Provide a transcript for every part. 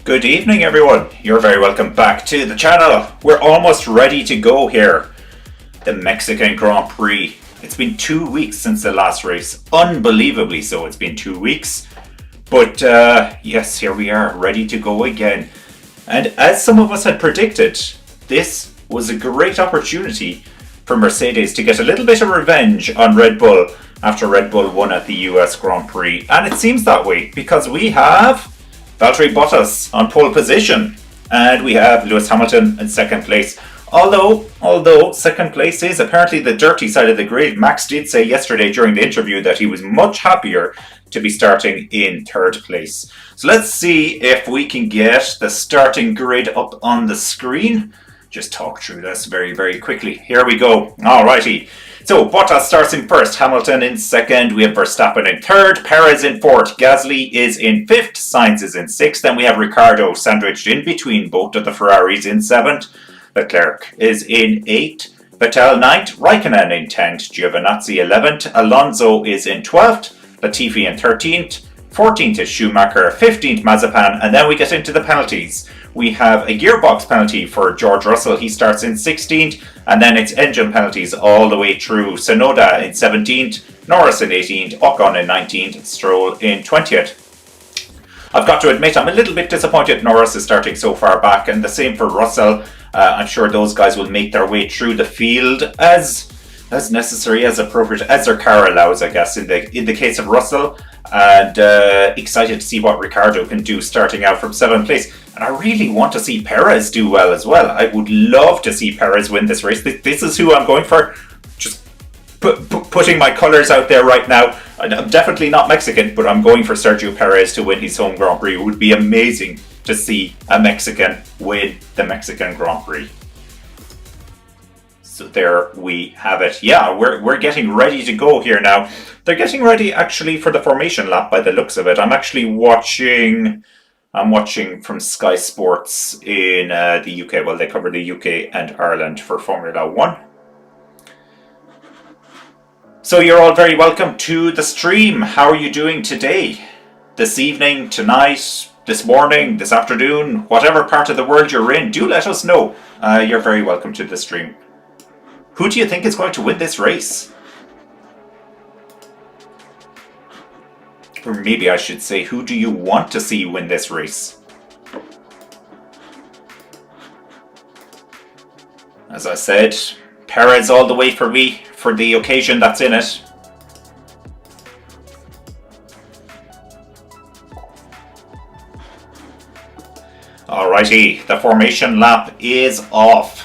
Good evening, everyone. You're very welcome back to the channel. We're almost ready to go here. The Mexican Grand Prix. It's been 2 weeks since the last race. Unbelievably so, it's been 2 weeks. But yes, here we are, ready to go again. And as some of us had predicted, this was a great opportunity for Mercedes to get a little bit of revenge on Red Bull after Red Bull won at the US Grand Prix. And it seems that way because we have Valtteri Bottas on pole position, and we have Lewis Hamilton in second place. Although second place is apparently the dirty side of the grid. Max did say yesterday during the interview that he was much happier to be starting in third place. So let's see if we can get the starting grid up on the screen. Just talk through this very quickly. Here we go. Alrighty. So Bottas starts in first, Hamilton in second, we have Verstappen in third, Perez in fourth, Gasly is in fifth, Sainz is in sixth, then we have Ricciardo sandwiched in between both of the Ferraris in seventh, Leclerc is in eighth, Vettel ninth, Raikkonen in 10th, Giovinazzi 11th, Alonso is in 12th, Latifi in 13th, 14th is Schumacher, 15th Mazepin, and then we get into the penalties. We have a gearbox penalty for George Russell, he starts in 16th, and then it's engine penalties all the way through. Tsunoda in 17th, Norris in 18th, Ocon in 19th, Stroll in 20th. I've got to admit, I'm a little bit disappointed Norris is starting so far back, and the same for Russell. I'm sure those guys will make their way through the field as necessary, as appropriate, as their car allows, I guess, in the case of Russell. And excited to see what Ricciardo can do starting out from 7th place. And I really want to see Perez do well as well. I would love to see Perez win this race. This is who I'm going for. Just putting my colours out there right now. I'm definitely not Mexican, but I'm going for Sergio Perez to win his home Grand Prix. It would be amazing to see a Mexican win the Mexican Grand Prix. So there we have it. Yeah, we're getting ready to go here now. They're getting ready actually for the formation lap by the looks of it. I'm actually watching from Sky Sports in the UK. Well, they cover the UK and Ireland for Formula 1. So you're all very welcome to the stream. How are you doing today? This evening, tonight, this morning, this afternoon, whatever part of the world you're in, do let us know. You're very welcome to the stream. Who do you think is going to win this race? Or maybe I should say, who do you want to see win this race? As I said, Perez all the way for me, for the occasion that's in it. Alrighty, the formation lap is off.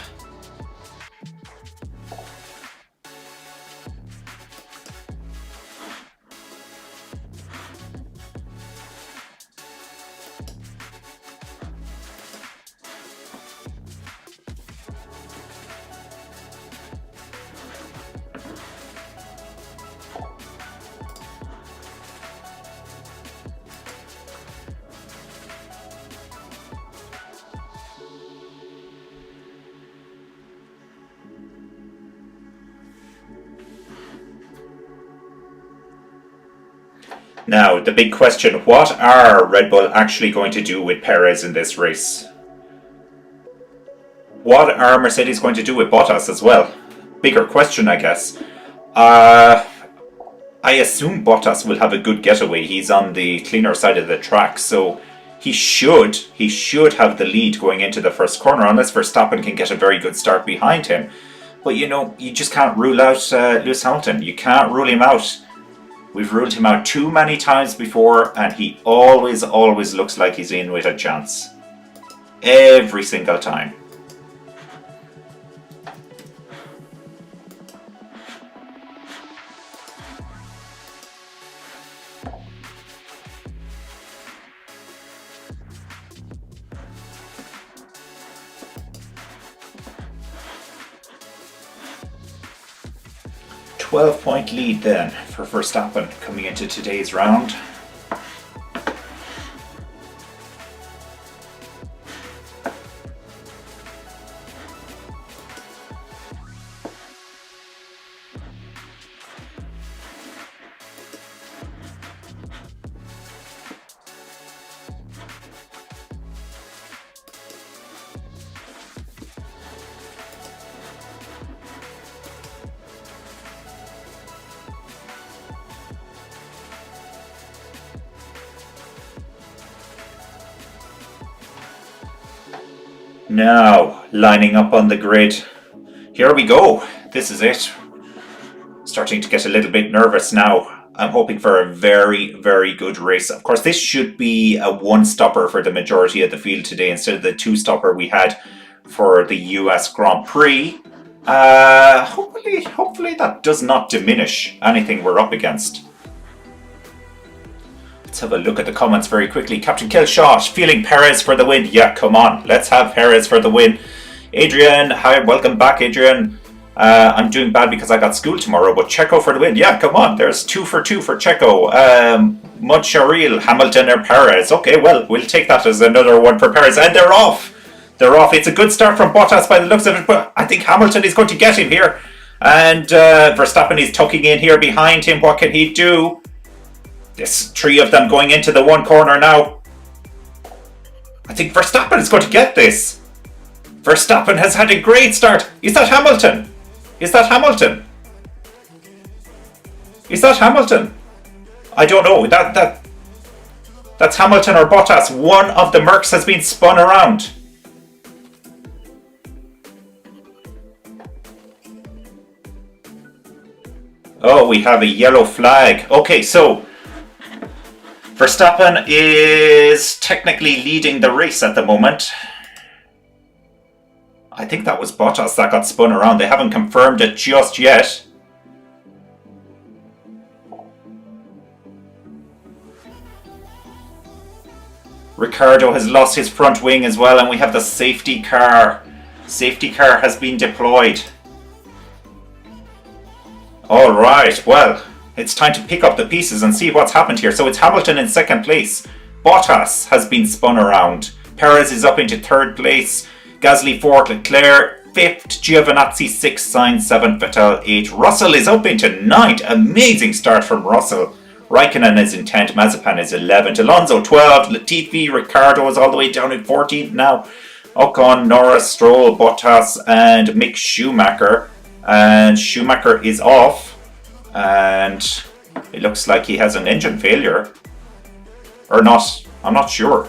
Now, the big question, what are Red Bull actually going to do with Perez in this race? What are Mercedes going to do with Bottas as well? Bigger question, I guess. I assume Bottas will have a good getaway. He's on the cleaner side of the track, so he should have the lead going into the first corner, unless Verstappen can get a very good start behind him. But you know, you just can't rule out Lewis Hamilton. You can't rule him out. We've ruled him out too many times before, and he always looks like he's in with a chance. Every single time. .12 lead then for Verstappen coming into today's round. Now, lining up on the grid. Here we go. This is it. Starting to get a little bit nervous now. I'm hoping for a very, very good race. Of course, this should be a one-stopper for the majority of the field today instead of the two-stopper we had for the US Grand Prix. Hopefully that does not diminish anything we're up against. Let's have a look at the comments very quickly. Captain Killshot, feeling Perez for the win. Yeah, come on. Let's have Perez for the win. Adrian, hi, welcome back, Adrian. I'm doing bad because I got school tomorrow, but Checo for the win. Yeah, come on. There's 2 for 2 for Checo. Mud Sharil, Hamilton or Perez. Okay, well, we'll take that as another one for Perez. And they're off. They're off. It's a good start from Bottas by the looks of it, but I think Hamilton is going to get him here. And Verstappen is tucking in here behind him. What can he do? There's 3 of them going into the one corner now. I think Verstappen is going to get this. Verstappen has had a great start. Is that Hamilton? Is that Hamilton? Is that Hamilton? I don't know. That's Hamilton or Bottas. One of the Mercs has been spun around. Oh, we have a yellow flag. Okay, so Verstappen is technically leading the race at the moment. I think that was Bottas that got spun around. They haven't confirmed it just yet. Ricciardo has lost his front wing as well, and we have the safety car. Safety car has been deployed. Alright, well, it's time to pick up the pieces and see what's happened here. So it's Hamilton in second place. Bottas has been spun around. Perez is up into third place. Gasly 4th, Leclerc 5th, Giovinazzi 6th, Sainz 7th, Vettel 8th. Russell is up into 9th. Amazing start from Russell. Raikkonen is in 10th, Mazepin is 11th, Alonso 12th, Latifi, Ricciardo is all the way down in 14th now. Ocon, Norris, Stroll, Bottas and Mick Schumacher. And Schumacher is off. And it looks like he has an engine failure. Or not, I'm not sure.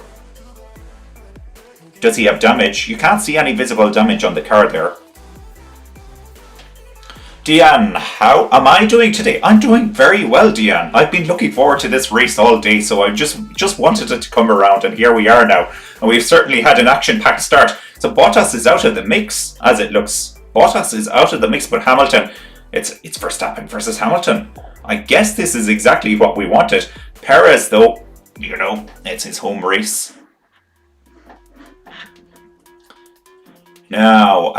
Does he have damage? You can't see any visible damage on the car there. Deanne, how am I doing today? I'm doing very well, Deanne. I've been looking forward to this race all day, so I just wanted it to come around, and here we are now. And we've certainly had an action-packed start. So Bottas is out of the mix, as it looks. Bottas is out of the mix, but Hamilton, it's Verstappen versus Hamilton. I guess this is exactly what we wanted. Perez, though, you know, it's his home race. Now,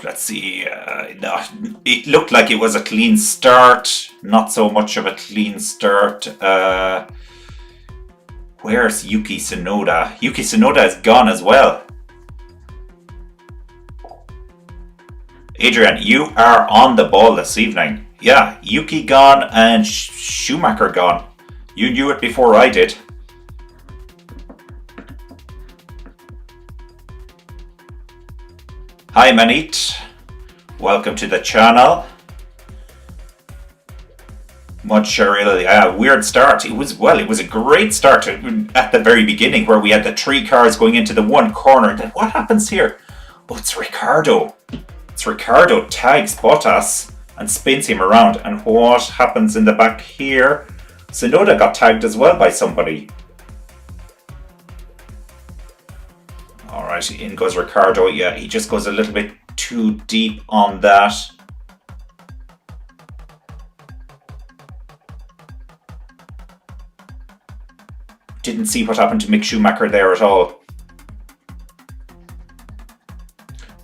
let's see. It looked like it was a clean start. Not so much of a clean start. Where's Yuki Tsunoda? Yuki Tsunoda is gone as well. Adrian, you are on the ball this evening. Yeah, Yuki gone and Schumacher gone. You knew it before I did. Hi Manit, welcome to the channel. Mud Sharil, weird start. It was a great start at the very beginning where we had the 3 cars going into the one corner. Then what happens here? Oh, it's Ricciardo. It's Ricciardo tags Bottas and spins him around. And what happens in the back here? Tsunoda got tagged as well by somebody. Alright, in goes Ricciardo. Yeah, he just goes a little bit too deep on that. Didn't see what happened to Mick Schumacher there at all.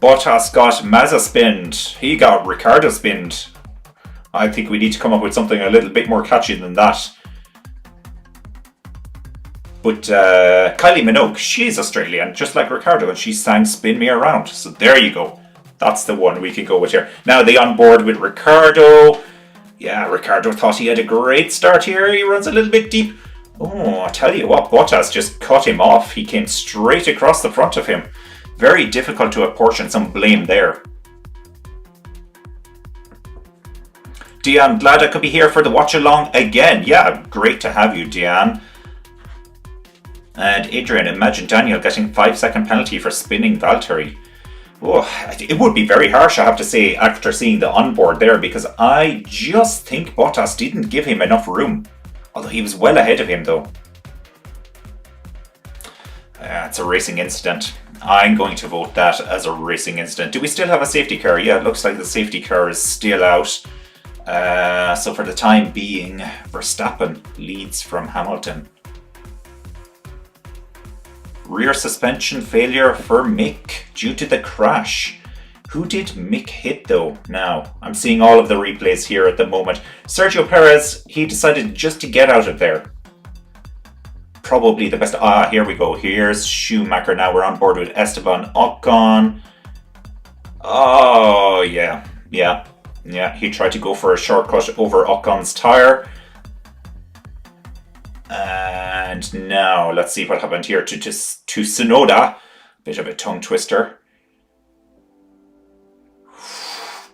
Bottas got Mazza spinned. He got Ricciardo spinned. I think we need to come up with something a little bit more catchy than that. But Kylie Minogue, she's Australian, just like Ricciardo, and she sang Spin Me Around. So there you go. That's the one we can go with here. Now they on board with Ricciardo. Yeah, Ricciardo thought he had a great start here. He runs a little bit deep. Oh, I tell you what, Bottas just cut him off. He came straight across the front of him. Very difficult to apportion some blame there. Deanne, glad I could be here for the watch along again. Yeah, great to have you, Deanne. And Adrian, imagine Daniel getting 5-second penalty for spinning Valtteri. Oh, it would be very harsh, I have to say, after seeing the onboard there, because I just think Bottas didn't give him enough room. Although he was well ahead of him, though. It's a racing incident. I'm going to vote that as a racing incident. Do we still have a safety car? Yeah, it looks like the safety car is still out. So for the time being, Verstappen leads from Hamilton. Rear suspension failure for Mick due to the crash. Who did Mick hit though? Now, I'm seeing all of the replays here at the moment. Sergio Perez, he decided just to get out of there. Probably the best. Here we go. Here's Schumacher. Now we're on board with Esteban Ocon. Oh, yeah. He tried to go for a shortcut over Ocon's tyre. And now let's see what happened here to Tsunoda. Bit of a tongue twister.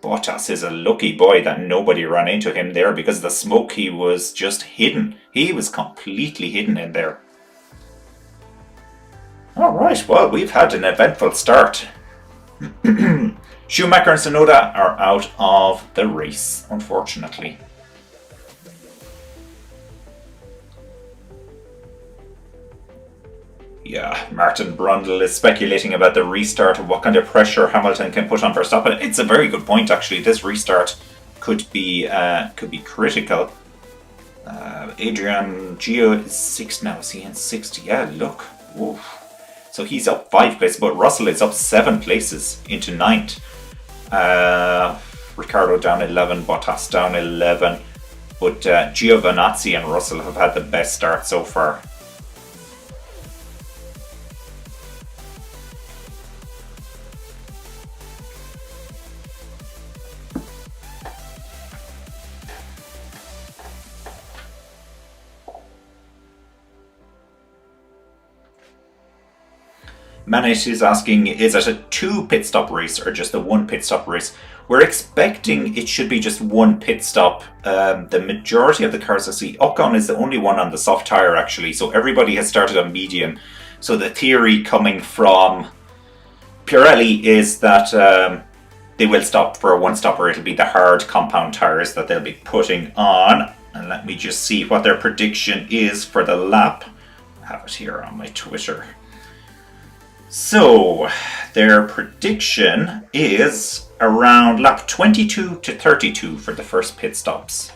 Bottas is a lucky boy that nobody ran into him there, because the smoke, he was just hidden. He was completely hidden in there. Alright, well, we've had an eventful start. Schumacher and Tsunoda are out of the race, unfortunately. Yeah, Martin Brundle is speculating about the restart and what kind of pressure Hamilton can put on Verstappen. It's a very good point, actually. This restart could be critical. Adrian Gio is 6 now. Is he in 6th? Yeah, look. Whoa. So he's up 5 places, but Russell is up 7 places into 9th. Ricciardo down 11, Bottas down 11. But Giovinazzi and Russell have had the best start so far. Manish is asking, is it a 2 pit stop race or just a 1 pit stop race? We're expecting it should be just 1 pit stop. The majority of the cars I see, Ocon is the only one on the soft tyre actually, so everybody has started on medium. So the theory coming from Pirelli is that they will stop for a 1-stopper. It'll be the hard compound tyres that they'll be putting on. And let me just see what their prediction is for the lap. I have it here on my Twitter. So, their prediction is around lap 22 to 32 for the first pit stops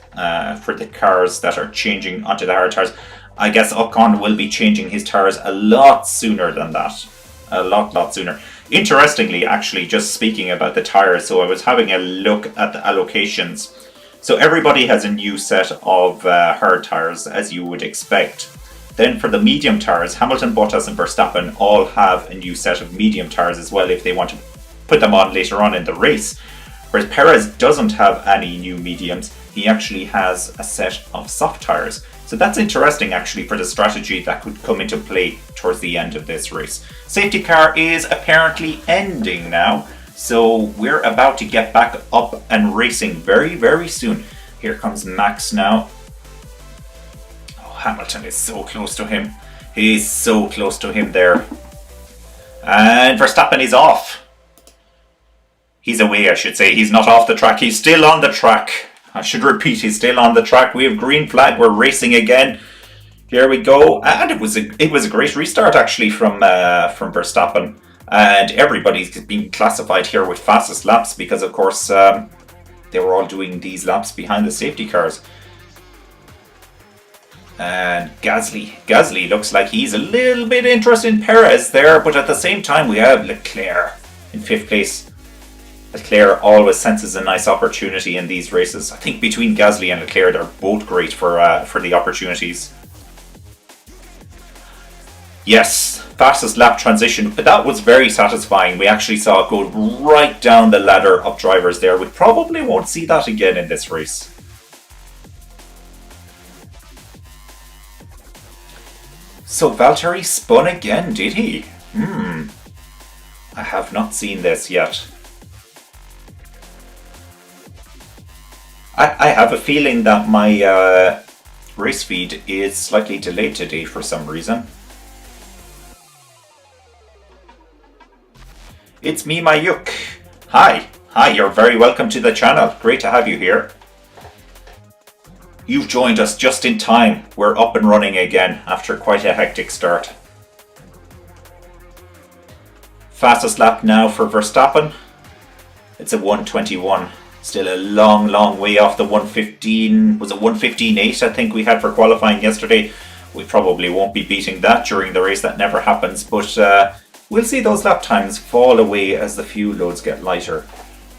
for the cars that are changing onto the hard tyres. I guess Ocon will be changing his tyres a lot sooner than that. A lot sooner. Interestingly, actually, just speaking about the tyres, so I was having a look at the allocations. So everybody has a new set of hard tyres, as you would expect. Then for the medium tyres, Hamilton, Bottas and Verstappen all have a new set of medium tyres as well if they want to put them on later on in the race. Whereas Perez doesn't have any new mediums, he actually has a set of soft tyres. So that's interesting actually for the strategy that could come into play towards the end of this race. Safety car is apparently ending now, so we're about to get back up and racing very soon. Here comes Max now. Hamilton is so close to him. He's so close to him there. And Verstappen is off. He's away, I should say. He's not off the track. He's still on the track. I should repeat, he's still on the track. We have green flag. We're racing again. Here we go. And it was a great restart actually from Verstappen. And everybody's been classified here with fastest laps because, of course, they were all doing these laps behind the safety cars. And Gasly looks like he's a little bit interested in Perez there, but at the same time we have Leclerc in 5th place. Leclerc always senses a nice opportunity in these races. I think between Gasly and Leclerc, they're both great for the opportunities. Yes, fastest lap transition, but that was very satisfying. We actually saw it go right down the ladder of drivers there. We probably won't see that again in this race. So Valtteri spun again, did he? I have not seen this yet. I have a feeling that my race feed is slightly delayed today for some reason. It's me, Mayuk. Hi, you're very welcome to the channel. Great to have you here. You've joined us just in time. We're up and running again after quite a hectic start. Fastest lap now for Verstappen. It's a 1:21. Still a long way off the 1:15. Was it 1:15.8 I think we had for qualifying yesterday. We probably won't be beating that during the race. That never happens. But we'll see those lap times fall away as the fuel loads get lighter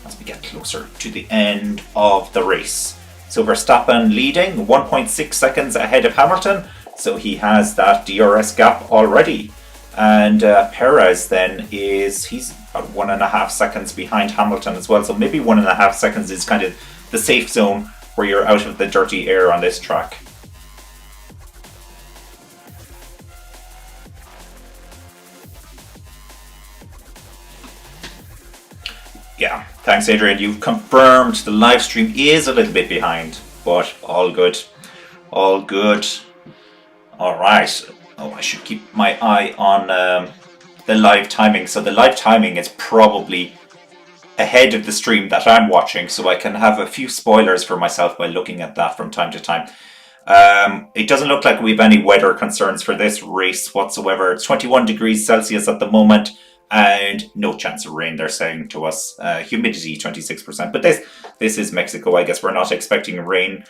as we get closer to the end of the race. So Verstappen leading 1.6 seconds ahead of Hamilton. So he has that DRS gap already. And Perez then he's about 1.5 seconds behind Hamilton as well. So maybe 1.5 seconds is kind of the safe zone where you're out of the dirty air on this track. Yeah, thanks Adrian. You've confirmed the live stream is a little bit behind, but all good. All good. Alright. Oh, I should keep my eye on the live timing. So the live timing is probably ahead of the stream that I'm watching, so I can have a few spoilers for myself by looking at that from time to time. It doesn't look like we have any weather concerns for this race whatsoever. It's 21 degrees Celsius at the moment and no chance of rain, they're saying to us. Humidity 26%, but this is Mexico. I guess we're not expecting rain.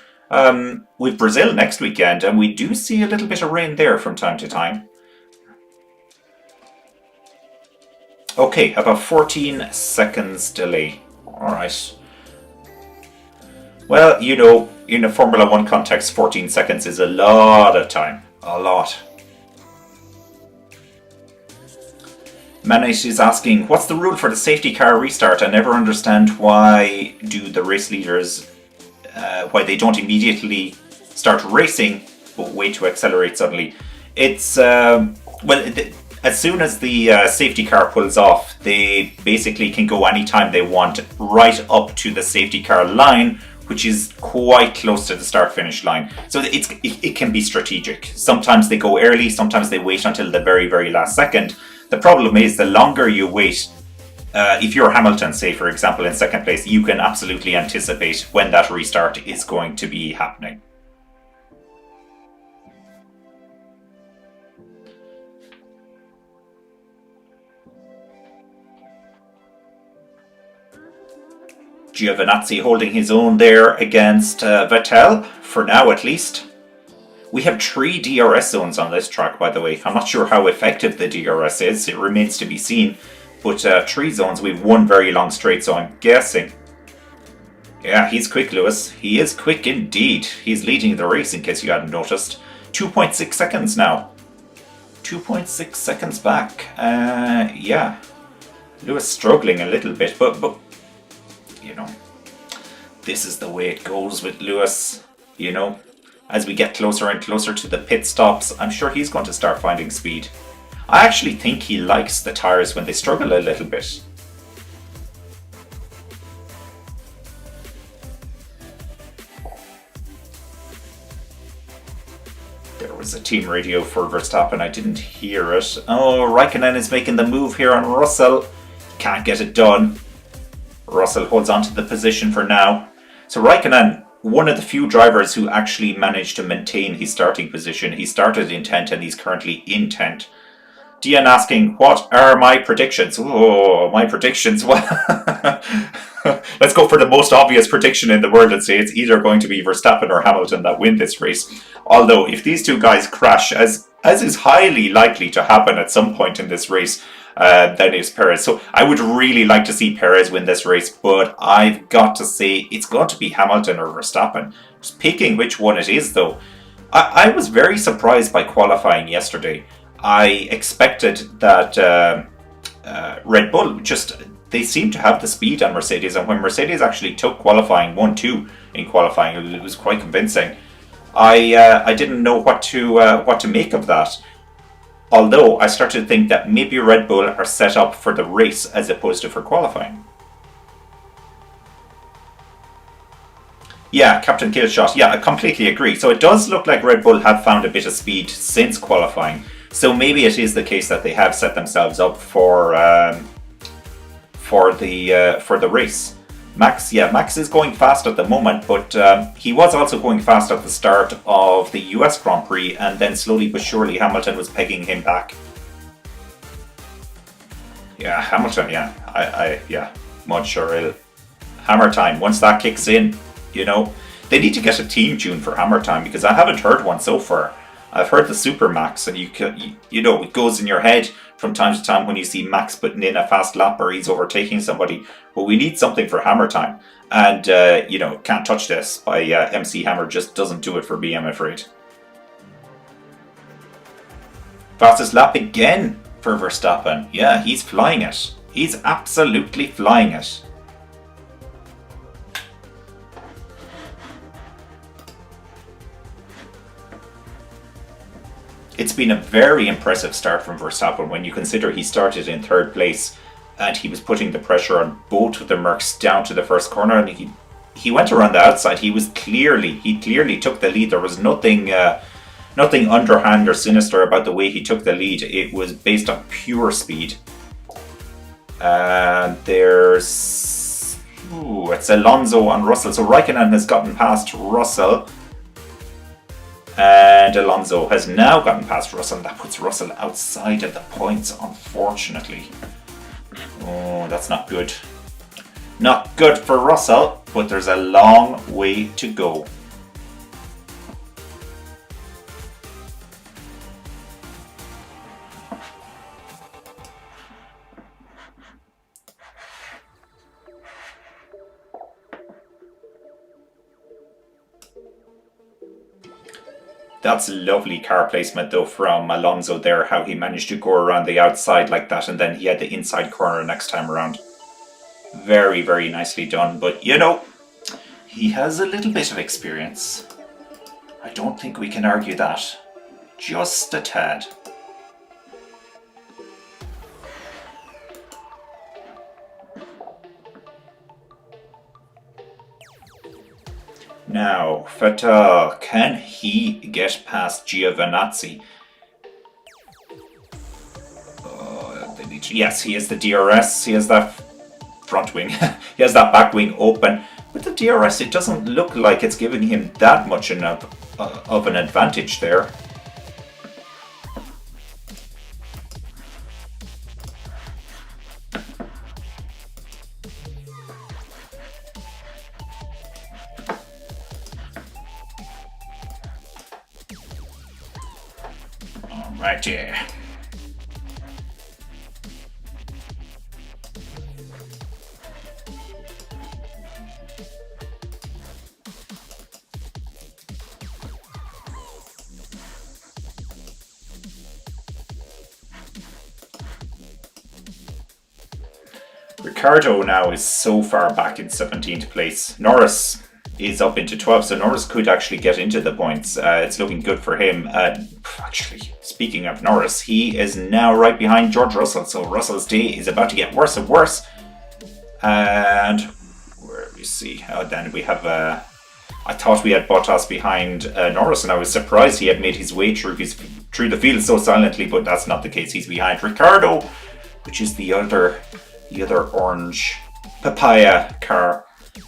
We've Brazil next weekend, and we do see a little bit of rain there from time to time. Okay, about 14 seconds delay. Alright. Well, you know, in a Formula 1 context, 14 seconds is a lot of time. A lot. Manish is asking, what's the rule for the safety car restart? I never understand why do the race leaders why they don't immediately start racing but wait to accelerate suddenly. It's as soon as the safety car pulls off, they basically can go anytime they want right up to the safety car line, which is quite close to the start finish line. So it can be strategic. Sometimes they go early, sometimes they wait until the very last second. The problem is the longer you wait, if you're Hamilton, say for example in second place, you can absolutely anticipate when that restart is going to be happening. Giovinazzi holding his own there against Vettel, for now at least. We have 3 DRS zones on this track, by the way. I'm not sure how effective the DRS is, it remains to be seen. But 3 zones, we've 1 very long straight, so I'm guessing. Yeah, he's quick, Lewis. He is quick indeed. He's leading the race, in case you hadn't noticed. 2.6 seconds now. 2.6 seconds back. Yeah. Lewis struggling a little bit, but you know, this is the way it goes with Lewis. You know, as we get closer and closer to the pit stops, I'm sure he's going to start finding speed. I actually think he likes the tyres when they struggle a little bit. There was a team radio for Verstappen, I didn't hear it. Oh, Raikkonen is making the move here on Russell. Can't get it done. Russell holds on to the position for now. So Raikkonen, one of the few drivers who actually managed to maintain his starting position. He started in 10th and he's currently in 10th. Dian asking, what are my predictions? Oh, my predictions. Well, let's go for the most obvious prediction in the world and say it's either going to be Verstappen or Hamilton that win this race. Although, if these two guys crash, as is highly likely to happen at some point in this race, then it's Perez. So I would really like to see Perez win this race, but I've got to say it's going to be Hamilton or Verstappen. Just picking which one it is, though. I was very surprised by qualifying yesterday. I expected that Red Bull they seem to have the speed on Mercedes, and when Mercedes actually took qualifying 1-2 in qualifying, it was quite convincing. I didn't know what to make of that. Although I started to think that maybe Red Bull are set up for the race as opposed to for qualifying. Yeah, Captain Killshot. Yeah, I completely agree. So it does look like Red Bull have found a bit of speed since qualifying. So maybe it is the case that they have set themselves up for for the race. Max is going fast at the moment, but he was also going fast at the start of the US Grand Prix, and then slowly but surely Hamilton was pegging him back. Yeah, Hamilton, Mud sure. Hammer time, once that kicks in, they need to get a team tune for Hammer time, because I haven't heard one so far. I've heard the Super Max, and it goes in your head from time to time when you see Max putting in a fast lap or he's overtaking somebody. But we need something for Hammer time. And, Can't Touch This by MC Hammer just doesn't do it for me, I'm afraid. Fastest lap again for Verstappen. Yeah, he's flying it. He's absolutely flying it. It's been a very impressive start from Verstappen when you consider he started in third place and he was putting the pressure on both of the Mercs down to the first corner, and he went around the outside. He clearly took the lead. There was nothing underhand or sinister about the way he took the lead. It was based on pure speed. It's Alonso and Russell. So Raikkonen has gotten past Russell. And Alonso has now gotten past Russell. That puts Russell outside of the points, unfortunately. Oh, that's not good. Not good for Russell, but there's a long way to go. That's lovely car placement though from Alonso there, how he managed to go around the outside like that, and then he had the inside corner next time around. Very, very nicely done, but he has a little bit of experience. I don't think we can argue that. Just a tad. Now, Vettel, can he get past Giovinazzi? Yes, he has the DRS, he has that front wing, he has that back wing open. With the DRS, it doesn't look like it's giving him that much of an advantage there. Right here. Ricciardo now is so far back in 17th place. Norris is up into 12th, so Norris could actually get into the points. It's looking good for him. Actually, speaking of Norris, he is now right behind George Russell, so Russell's day is about to get worse and worse. And where do we see? Oh, then we have I thought we had Bottas behind Norris, and I was surprised he had made his way through the field so silently, but that's not the case. He's behind Ricciardo, which is the other orange papaya car.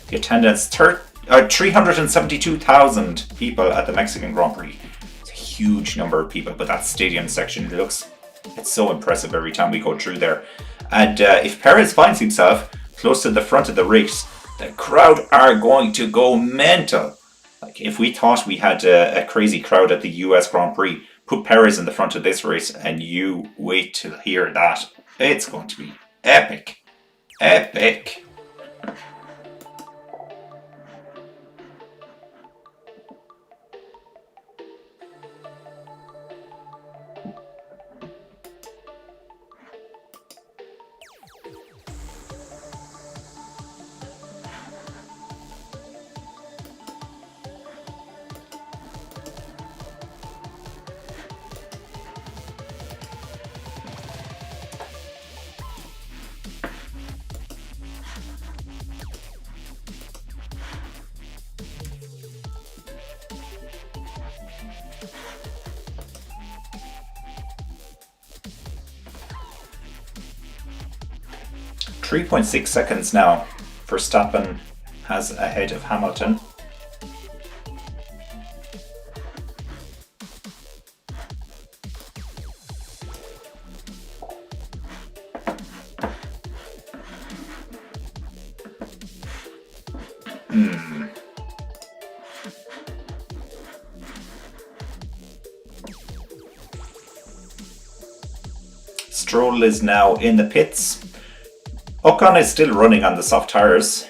The attendance 372,000 people at the Mexican Grand Prix. It's a huge number of people, but that stadium section it's so impressive every time we go through there. And if Perez finds himself close to the front of the race, the crowd are going to go mental. Like if we thought we had a crazy crowd at the US Grand Prix, put Perez in the front of this race and you wait to hear that. It's going to be epic. Epic. 3.6 seconds now. Verstappen has ahead of Hamilton. Stroll is now in the pits. Ocon is still running on the soft tyres.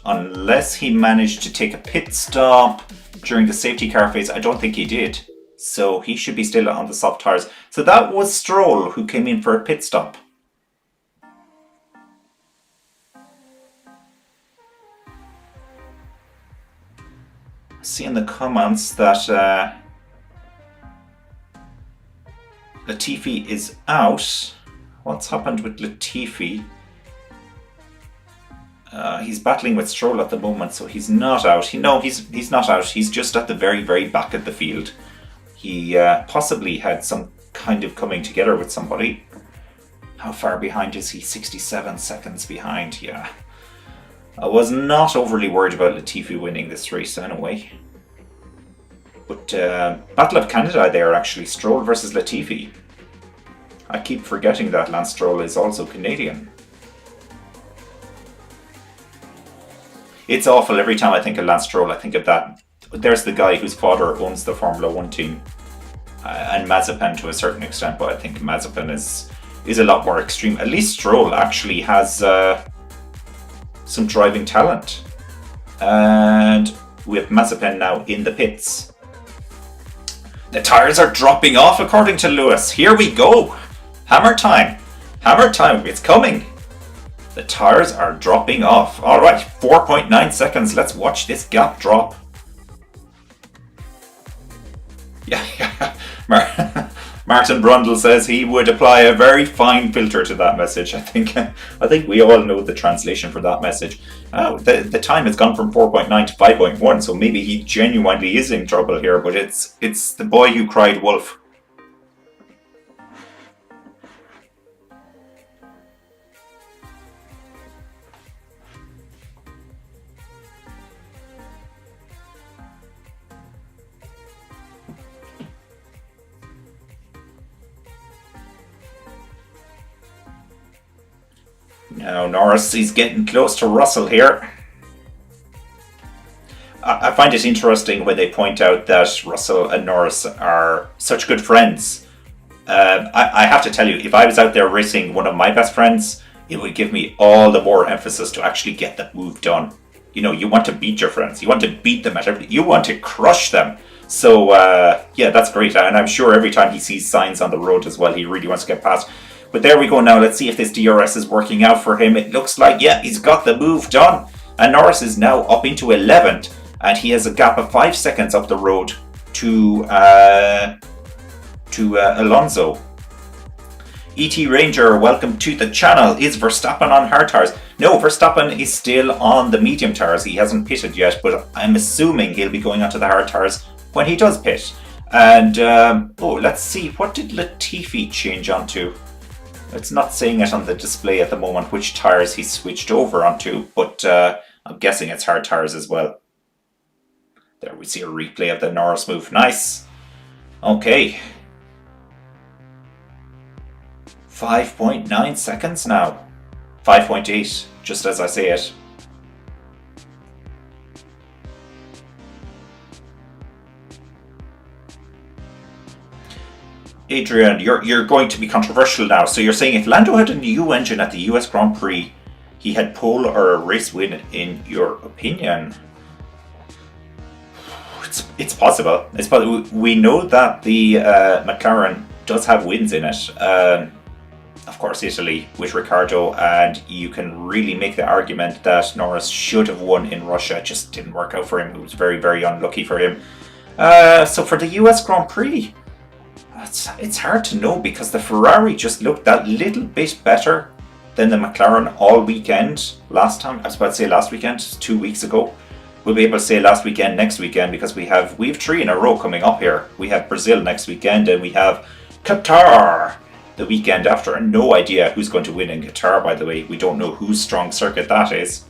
Unless he managed to take a pit stop during the safety car phase, I don't think he did. So he should be still on the soft tyres. So that was Stroll who came in for a pit stop. I see in the comments that Latifi is out. What's happened with Latifi? He's battling with Stroll at the moment, so he's not out. He's not out. He's just at the very, very back of the field. He possibly had some kind of coming together with somebody. How far behind is he? 67 seconds behind, yeah. I was not overly worried about Latifi winning this race anyway. But Battle of Canada there, actually. Stroll versus Latifi. I keep forgetting that Lance Stroll is also Canadian. It's awful. Every time I think of Lance Stroll, I think of that. There's the guy whose father owns the Formula 1 team. And Mazepin to a certain extent, but I think Mazepin is a lot more extreme. At least Stroll actually has some driving talent. And we have Mazepin now in the pits. The tyres are dropping off according to Lewis. Here we go. Hammer time. Hammer time. It's coming. The tyres are dropping off. Alright, 4.9 seconds. Let's watch this gap drop. Yeah. Martin Brundle says he would apply a very fine filter to that message. I think we all know the translation for that message. Oh, the time has gone from 4.9 to 5.1, so maybe he genuinely is in trouble here, but it's the boy who cried wolf. Now Norris is getting close to Russell here. I find it interesting when they point out that Russell and Norris are such good friends. I have to tell you, if I was out there racing one of my best friends, it would give me all the more emphasis to actually get the move done. You know, you want to beat your friends. You want to beat them at everything. You want to crush them. So, yeah, that's great. And I'm sure every time he sees signs on the road as well, he really wants to get past. But there we go now. Let's see if this DRS is working out for him. It looks like, yeah, he's got the move done. And Norris is now up into 11th. And he has a gap of 5 seconds up the road to Alonso. ET Ranger, welcome to the channel. Is Verstappen on hard tyres? No, Verstappen is still on the medium tyres. He hasn't pitted yet, but I'm assuming he'll be going onto the hard tyres when he does pit. And, let's see. What did Latifi change onto? It's not saying it on the display at the moment which tyres he switched over onto, but I'm guessing it's hard tyres as well. There we see a replay of the Norris move. Nice. Okay. 5.9 seconds now. 5.8, just as I say it. Adrian, you're going to be controversial now. So you're saying if Lando had a new engine at the US Grand Prix, he had pole or a race win, in your opinion? It's possible. It's possible. We know that the McLaren does have wins in it. Of course, Italy with Ricciardo, and you can really make the argument that Norris should have won in Russia. It just didn't work out for him. It was very, very unlucky for him. So for the US Grand Prix, it's hard to know because the Ferrari just looked that little bit better than the McLaren all weekend. Last time, I was about to say last weekend, 2 weeks ago. We'll be able to say last weekend, next weekend, because we have 3 in a row coming up here. We have Brazil next weekend, and we have Qatar the weekend after. And no idea who's going to win in Qatar, by the way. We don't know whose strong circuit that is.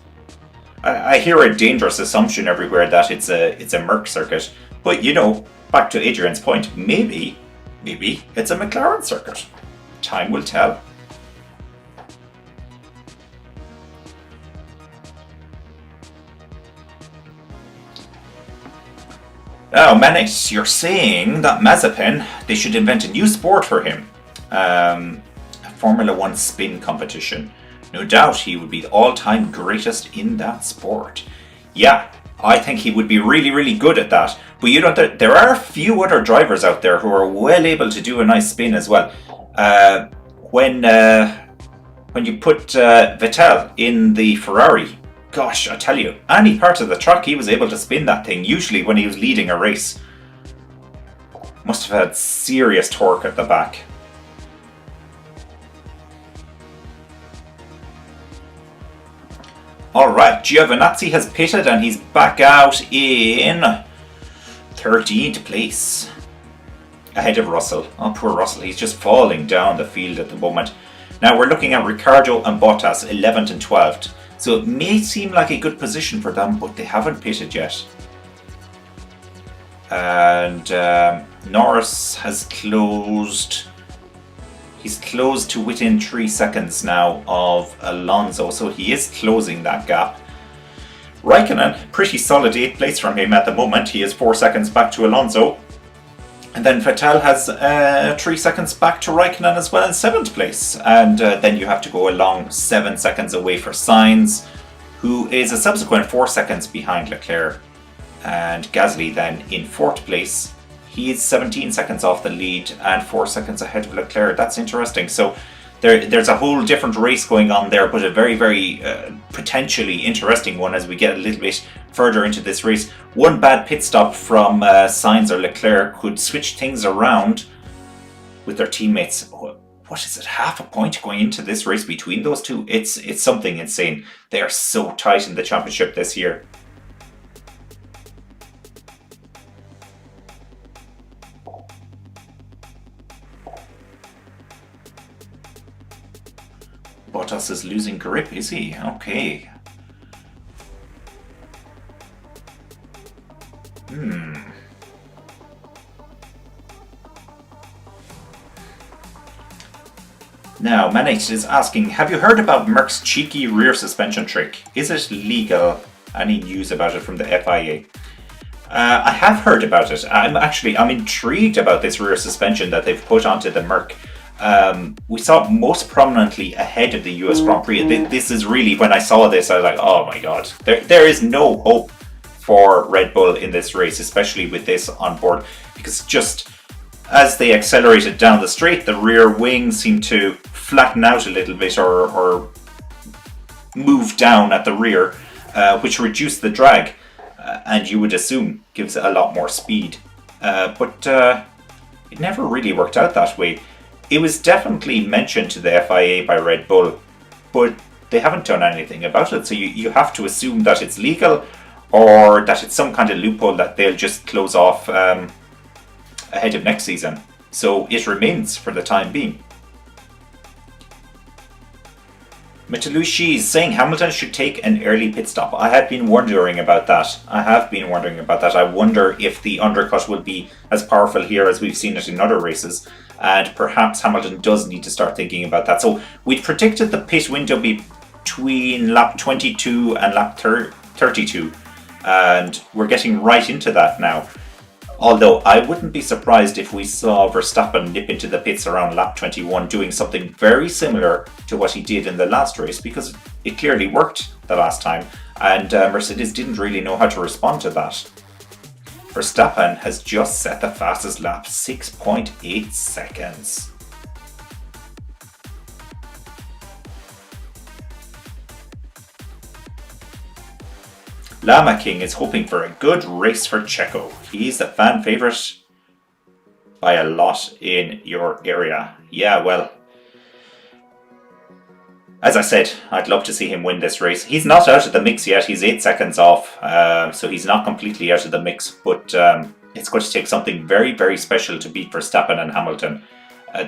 I hear a dangerous assumption everywhere that it's a Merc circuit. But you know, back to Adrian's point, maybe it's a McLaren circuit. Time will tell. Now, Manis, you're saying that Mazepin, they should invent a new sport for him. A Formula 1 spin competition. No doubt he would be the all-time greatest in that sport. Yeah, I think he would be really, really good at that. But you know, there are a few other drivers out there who are well able to do a nice spin as well. When you put Vettel in the Ferrari, gosh, I tell you, any part of the track he was able to spin that thing, usually when he was leading a race. Must have had serious torque at the back. Alright, Giovinazzi has pitted and he's back out in 13th place. Ahead of Russell. Oh, poor Russell, he's just falling down the field at the moment. Now we're looking at Ricciardo and Bottas, 11th and 12th. So it may seem like a good position for them, but they haven't pitted yet. And Norris has closed. He's closed to within 3 seconds now of Alonso, so he is closing that gap. Raikkonen, pretty solid 8th place from him at the moment. He is 4 seconds back to Alonso. And then Vettel has 3 seconds back to Raikkonen as well in 7th place. And then you have to go along 7 seconds away for Sainz, who is a subsequent 4 seconds behind Leclerc. And Gasly then in 4th place. He is 17 seconds off the lead and 4 seconds ahead of Leclerc. That's interesting. So there's a whole different race going on there, but a very, very potentially interesting one as we get a little bit further into this race. One bad pit stop from Sainz or Leclerc could switch things around with their teammates. What is it, half a point going into this race between those two? It's something insane. They are so tight in the championship this year. Bottas is losing grip, is he? Okay. Now, Manate is asking, have you heard about Merck's cheeky rear suspension trick? Is it legal? Any news about it from the FIA? I have heard about it. I'm intrigued about this rear suspension that they've put onto the Merc. We saw it most prominently ahead of the US Grand Prix. This is really, when I saw this, I was like, oh my god. There is no hope for Red Bull in this race, especially with this on board, because just as they accelerated down the straight, the rear wing seemed to flatten out a little bit or move down at the rear, which reduced the drag, and you would assume gives it a lot more speed. But it never really worked out that way. It was definitely mentioned to the FIA by Red Bull, but they haven't done anything about it. So you have to assume that it's legal or that it's some kind of loophole that they'll just close off ahead of next season. So it remains for the time being. Mitalushi is saying Hamilton should take an early pit stop. I have been wondering about that. I wonder if the undercut will be as powerful here as we've seen it in other races. And perhaps Hamilton does need to start thinking about that. So we predicted the pit window between lap 22 and lap 32. And we're getting right into that now. Although I wouldn't be surprised if we saw Verstappen nip into the pits around lap 21 doing something very similar to what he did in the last race, because it clearly worked the last time and Mercedes didn't really know how to respond to that. Verstappen has just set the fastest lap, 6.8 seconds. Llama King is hoping for a good race for Checo. He's the fan favourite by a lot in your area. Yeah, well, as I said, I'd love to see him win this race. He's not out of the mix yet. He's 8 seconds off, so he's not completely out of the mix. But it's going to take something very, very special to beat Verstappen and Hamilton.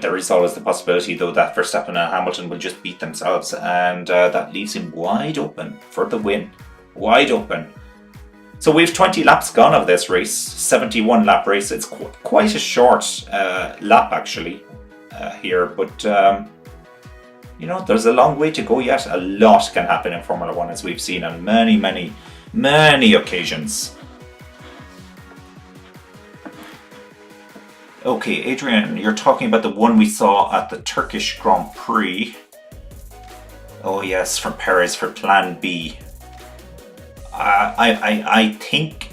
There is always the possibility, though, that Verstappen and Hamilton will just beat themselves, and that leaves him wide open for the win. Wide open. So we've 20 laps gone of this race, 71 lap race. It's quite a short lap, actually, here, but you know, there's a long way to go yet. A lot can happen in Formula One, as we've seen on many, many, many occasions. Okay, Adrian, you're talking about the one we saw at the Turkish Grand Prix. Oh yes, from Perez for Plan B. I think...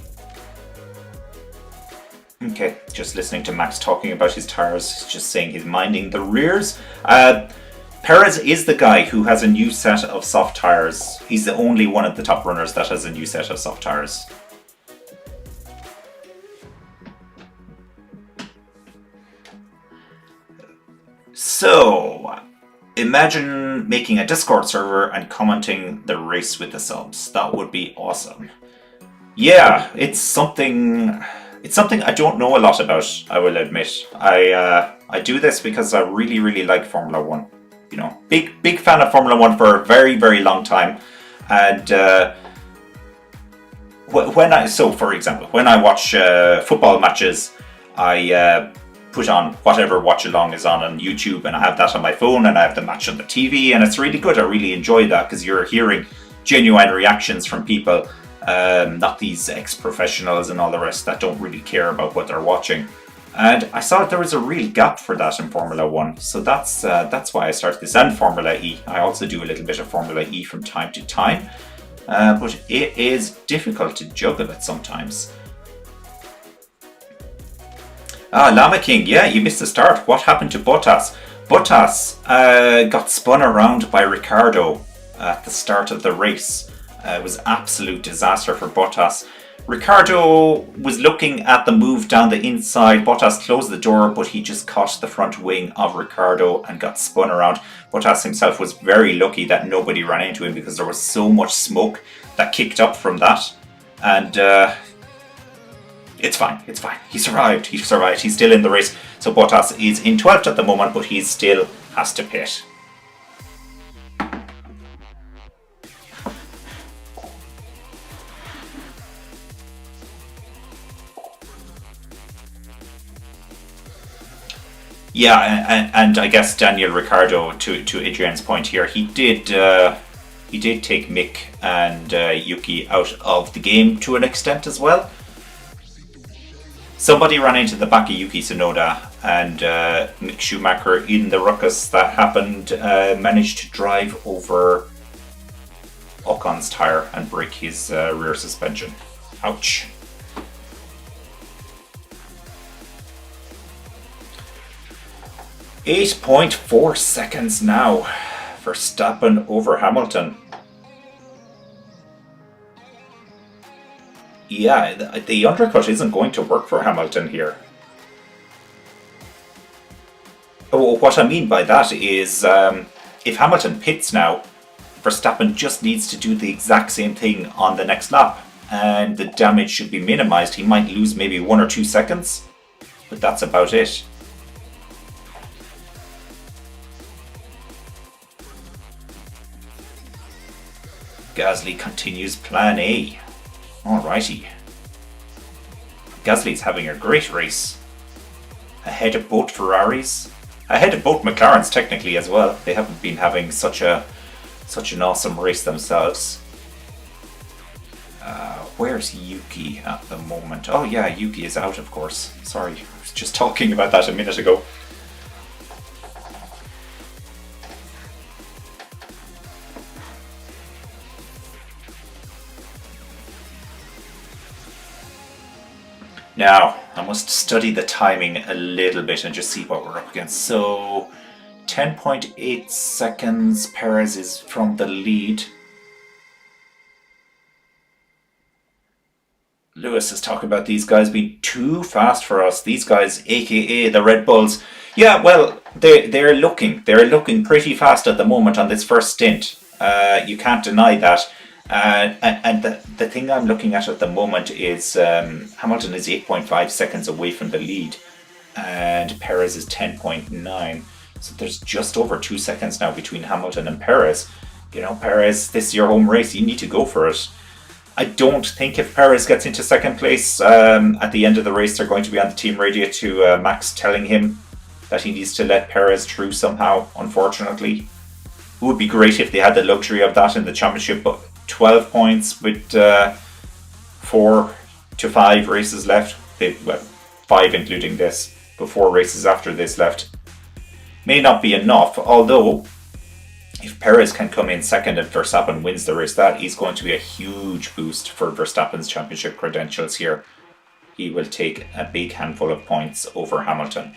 Okay, just listening to Max talking about his tyres, just saying he's minding the rears. Perez is the guy who has a new set of soft tyres. He's the only one of the top runners that has a new set of soft tyres. So, imagine making a Discord server and commenting the race with the subs. That would be awesome. Yeah, it's something I don't know a lot about, I will admit. I do this because I really, really like Formula One. You know, big fan of Formula One for a very, very long time. And for example, when I watch football matches, I put on whatever Watchalong is on YouTube, and I have that on my phone, and I have the match on the TV, and it's really good. I really enjoy that because you're hearing genuine reactions from people, not these ex-professionals and all the rest that don't really care about what they're watching. And I saw there was a real gap for that in Formula One, so that's why I started this, and Formula E. I also do a little bit of Formula E from time to time, but it is difficult to juggle it sometimes. Llama King, yeah, you missed the start. What happened to Bottas? Bottas got spun around by Ricciardo at the start of the race. It was absolute disaster for Bottas. Ricciardo was looking at the move down the inside. Bottas closed the door, but he just caught the front wing of Ricciardo and got spun around. Bottas himself was very lucky that nobody ran into him because there was so much smoke that kicked up from that. And it's fine. He survived. He's still in the race. So Bottas is in 12th at the moment, but he still has to pit. Yeah, and I guess Daniel Ricciardo, to Adrian's point here, he did take Mick and Yuki out of the game to an extent as well. Somebody ran into the back of Yuki Tsunoda, and Mick Schumacher, in the ruckus that happened, managed to drive over Ocon's tyre and break his rear suspension. Ouch. .4 seconds now. Verstappen over Hamilton. Yeah, the undercut isn't going to work for Hamilton here. What I mean by that is, if Hamilton pits now, Verstappen just needs to do the exact same thing on the next lap, and the damage should be minimized. He might lose maybe 1 or 2 seconds, but that's about it. Gasly continues Plan A. Alrighty. Gasly's having a great race. Ahead of both Ferraris. Ahead of both McLarens technically as well. They haven't been having such an awesome race themselves. Where's Yuki at the moment? Oh yeah, Yuki is out, of course. Sorry, I was just talking about that a minute ago. Now, I must study the timing a little bit and just see what we're up against. So, 10.8 seconds, Perez is from the lead. Lewis is talking about these guys being too fast for us. These guys, aka the Red Bulls. Yeah, well, they're looking pretty fast at the moment on this first stint. You can't deny that. And the thing I'm looking at the moment is Hamilton is 8.5 seconds away from the lead. and Perez is 10.9. So there's just over 2 seconds now between Hamilton and Perez. You know, Perez, this is your home race. You need to go for it. I don't think if Perez gets into second place at the end of the race, they're going to be on the team radio to Max telling him that he needs to let Perez through somehow, unfortunately. It would be great if they had the luxury of that in the championship, but 12 points with 4 to 5 races left. 5 including this, but 4 races after this left. May not be enough, although if Perez can come in second and Verstappen wins the race, that is going to be a huge boost for Verstappen's championship credentials here. He will take a big handful of points over Hamilton.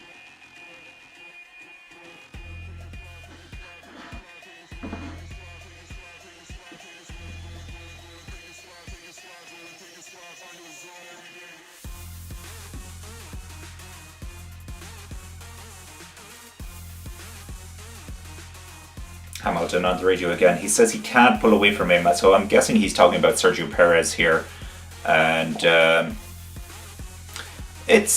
Hamilton on the radio again. He says he can't pull away from him, so I'm guessing he's talking about Sergio Perez here, and it's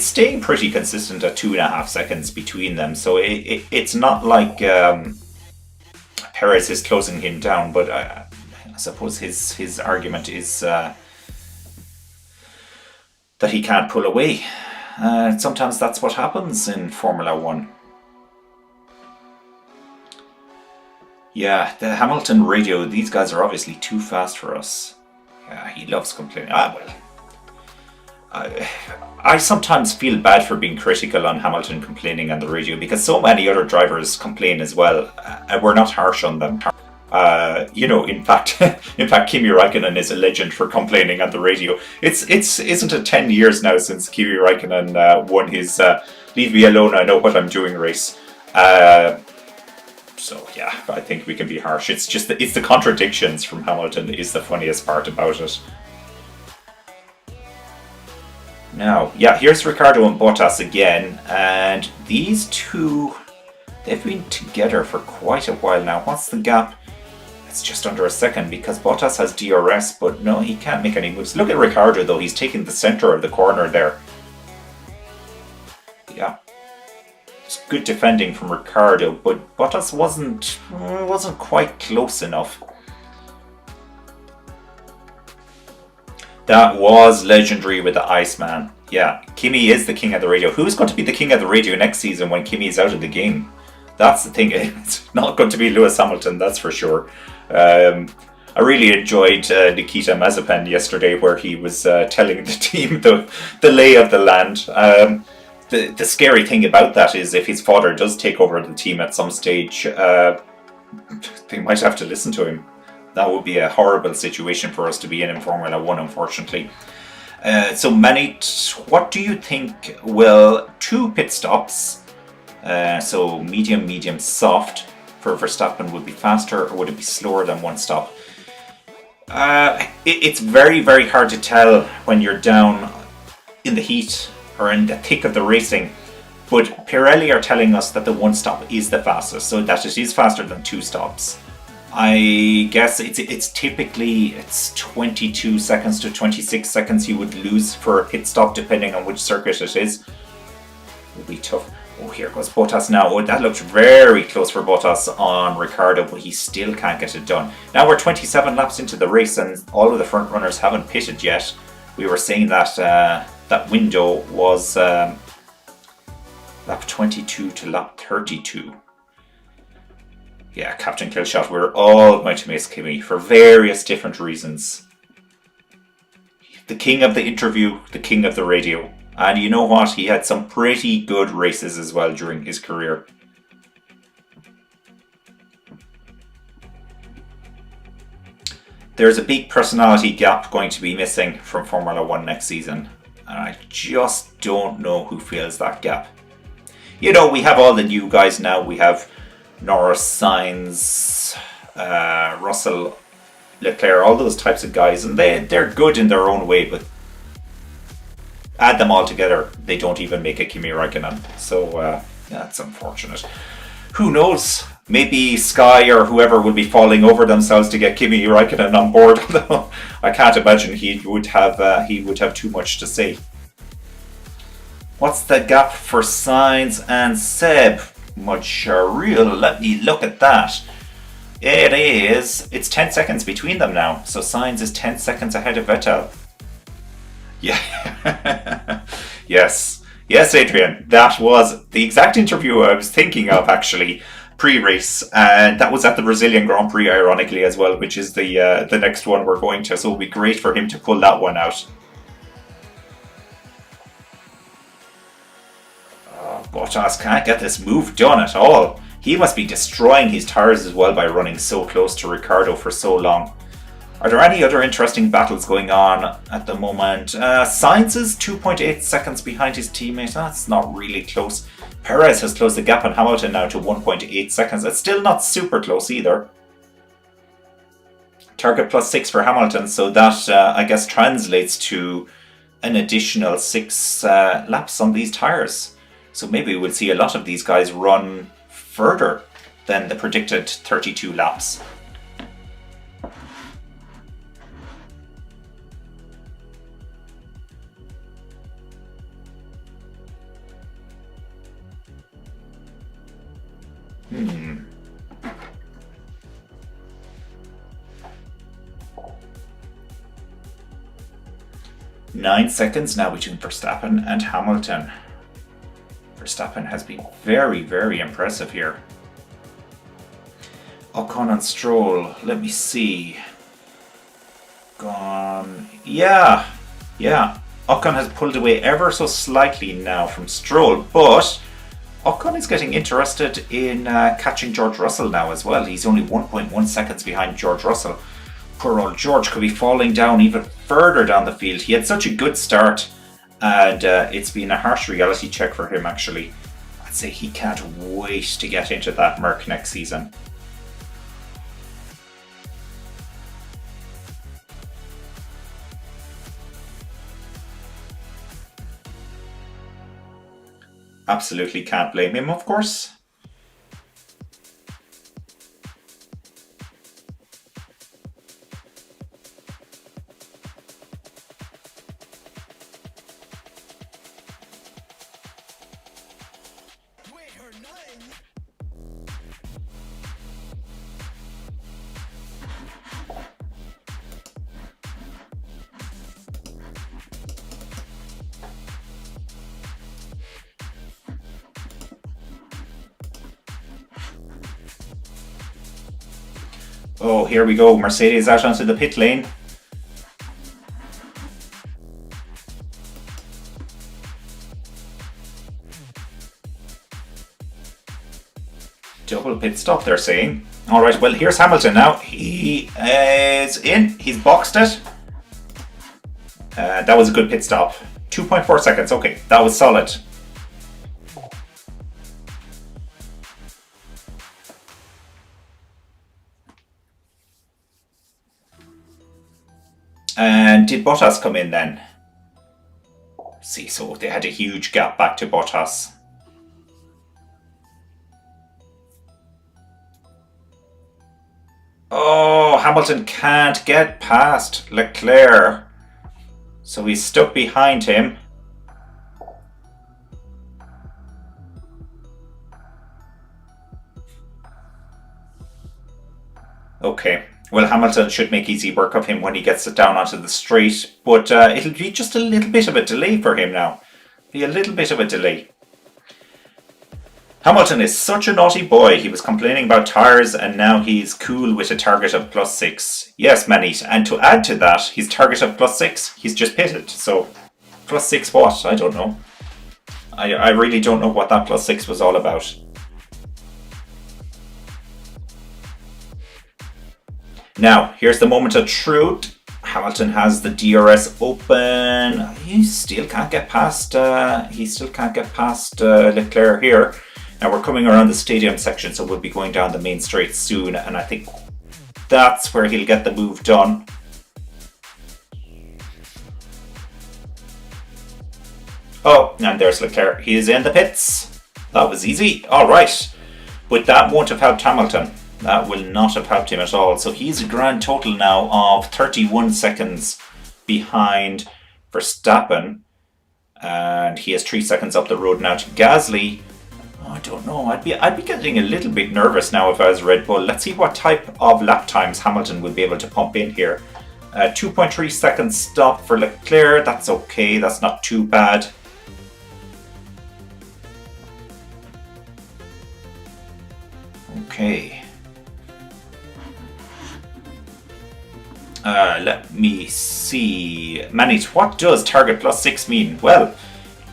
staying pretty consistent at 2.5 seconds between them. So it's not like Perez is closing him down, but I suppose his argument is that he can't pull away. Sometimes that's what happens in Formula One. Yeah, the Hamilton radio, these guys are obviously too fast for us. Yeah, he loves complaining. I sometimes feel bad for being critical on Hamilton complaining on the radio because so many other drivers complain as well. We're not harsh on them. In fact, Kimi Räikkönen is a legend for complaining on the radio. Isn't it 10 years now since Kimi Räikkönen won his "Leave Me Alone, I Know What I'm Doing" race. So yeah, I think we can be harsh. It's just it's the contradictions from Hamilton is the funniest part about it. Now, yeah, here's Ricciardo and Bottas again, and these two, they've been together for quite a while now. What's the gap? It's just under a second because Bottas has DRS, but no, he can't make any moves. Look at Ricciardo though, he's taking the center of the corner there. Yeah. Good defending from Ricciardo, but Bottas wasn't quite close enough. That was legendary with the Iceman. Yeah, Kimi is the king of the radio. Who's going to be the king of the radio next season when Kimi is out of the game? That's the thing. It's not going to be Lewis Hamilton, that's for sure. I really enjoyed Nikita Mazepin yesterday, where he was telling the team the lay of the land. The scary thing about that is if his father does take over the team at some stage, they might have to listen to him. That would be a horrible situation for us to be in Formula One, unfortunately. So Manit, what do you think will 2 pit stops, so medium, soft, for Verstappen would be faster, or would it be slower than 1 stop? It's very, very hard to tell when you're down in the heat or in the thick of the racing, but Pirelli are telling us that the 1 stop is the fastest, so that it is faster than 2 stops. I guess it's typically 22 seconds to 26 seconds you would lose for a pit stop depending on which circuit it is. It would be tough. Oh, here goes Bottas now. Oh, that looked very close for Bottas on Ricciardo, but he still can't get it done. Now we're 27 laps into the race and all of the front runners haven't pitted yet. We were saying that that window was lap 22 to lap 32. Yeah, Captain Killshot, we're all going to miss Kimi for various different reasons. The king of the interview, the king of the radio. And you know what? He had some pretty good races as well during his career. There's a big personality gap going to be missing from Formula One next season. And I just don't know who fills that gap. You know, we have all the new guys now. We have Norris, Sainz, Russell, Leclerc, all those types of guys. And they're good in their own way, but add them all together, they don't even make a Kimi Räikkönen. So that's unfortunate. Who knows? Maybe Sky or whoever will be falling over themselves to get Kimi Räikkönen on board. Although I can't imagine he would have too much to say. What's the gap for Sainz and Seb? Much real. Let me look at that. It's 10 seconds between them now. So Sainz is 10 seconds ahead of Vettel. Yeah. Yes. Yes, Adrian. That was the exact interview I was thinking of, actually, pre-race. And that was at the Brazilian Grand Prix, ironically, as well, which is the next one we're going to. So it'll be great for him to pull that one out. Bottas can't get this move done at all. He must be destroying his tyres as well by running so close to Ricciardo for so long. Are there any other interesting battles going on at the moment? Sainz is 2.8 seconds behind his teammate. That's not really close. Perez has closed the gap on Hamilton now to 1.8 seconds. It's still not super close either. Target +6 for Hamilton, so that I guess translates to an additional 6 laps on these tyres. So maybe we'll see a lot of these guys run further than the predicted 32 laps. Hmm. 9 seconds now between Verstappen and Hamilton. Verstappen has been very, very impressive here. Ocon and Stroll, let me see. Gone. Yeah. Ocon has pulled away ever so slightly now from Stroll, but Ocon is getting interested in catching George Russell now as well. He's only 1.1 seconds behind George Russell. Poor old George could be falling down even further down the field. He had such a good start, and it's been a harsh reality check for him, actually. I'd say he can't wait to get into that Merc next season. Absolutely can't blame him, of course. Oh, here we go. Mercedes out onto the pit lane. Double pit stop, they're saying. Alright, well, here's Hamilton now. He is in. He's boxed it. That was a good pit stop. 2.4 seconds. Okay, that was solid. And did Bottas come in then? See, so they had a huge gap back to Bottas. Oh, Hamilton can't get past Leclerc. So he's stuck behind him. Okay. Well, Hamilton should make easy work of him when he gets it down onto the straight, but it'll be just a little bit of a delay for him now. Be a little bit of a delay. Hamilton is such a naughty boy. He was complaining about tyres and now he's cool with a target of +6. Yes, Manit, and to add to that, his target of +6, he's just pitted. So, +6 what? I don't know. I really don't know what that +6 was all about. Now, here's the moment of truth. Hamilton has the DRS open. He still can't get past. Leclerc here. Now we're coming around the stadium section, so we'll be going down the main straight soon, and I think that's where he'll get the move done. Oh, and there's Leclerc. He is in the pits. That was easy. All right, but that won't have helped Hamilton. That will not have helped him at all. So he's a grand total now of 31 seconds behind Verstappen. And he has 3 seconds up the road now to Gasly. Oh, I don't know. I'd be getting a little bit nervous now if I was Red Bull. Let's see what type of lap times Hamilton will be able to pump in here. 2.3 seconds stop for Leclerc. That's okay. That's not too bad. Okay. Let me see. Manage, what does target +6 mean? Well,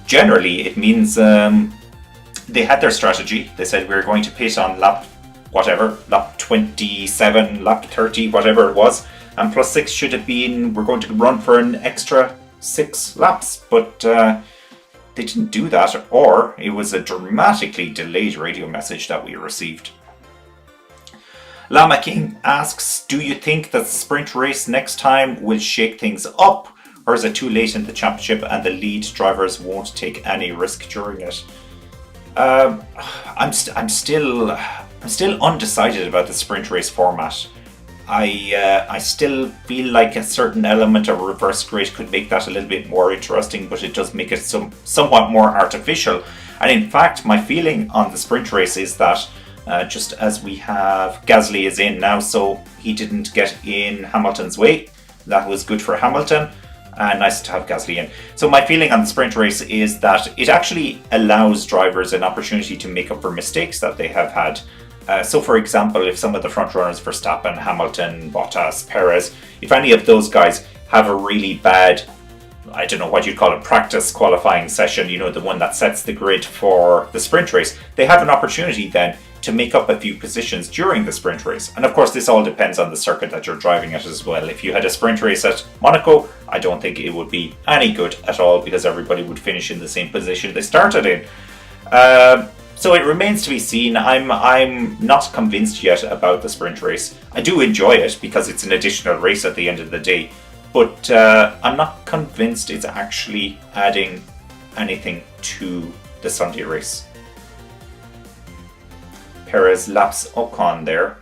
generally it means they had their strategy. They said we were going to pit on lap whatever, lap 27, lap 30, whatever it was. And +6 should have been, we're going to run for an extra 6 laps. But they didn't do that, or it was a dramatically delayed radio message that we received. Lama King asks, do you think that the sprint race next time will shake things up, or is it too late in the championship and the lead drivers won't take any risk during it? I'm still undecided about the sprint race format. I still feel like a certain element of reverse grid could make that a little bit more interesting, but it does make it somewhat more artificial. And in fact, my feeling on the sprint race is that just as we have Gasly is in now, so he didn't get in Hamilton's way. That was good for Hamilton. Nice to have Gasly in. So my feeling on the sprint race is that it actually allows drivers an opportunity to make up for mistakes that they have had. So for example, if some of the front runners, Verstappen, Hamilton, Bottas, Perez, if any of those guys have a really bad, I don't know what you'd call it, practice qualifying session, you know, the one that sets the grid for the sprint race, they have an opportunity then to make up a few positions during the sprint race. And of course, this all depends on the circuit that you're driving at as well. If you had a sprint race at Monaco, I don't think it would be any good at all because everybody would finish in the same position they started in. So it remains to be seen. I'm not convinced yet about the sprint race. I do enjoy it because it's an additional race at the end of the day, but I'm not convinced it's actually adding anything to the Sunday race. Perez laps Ocon there.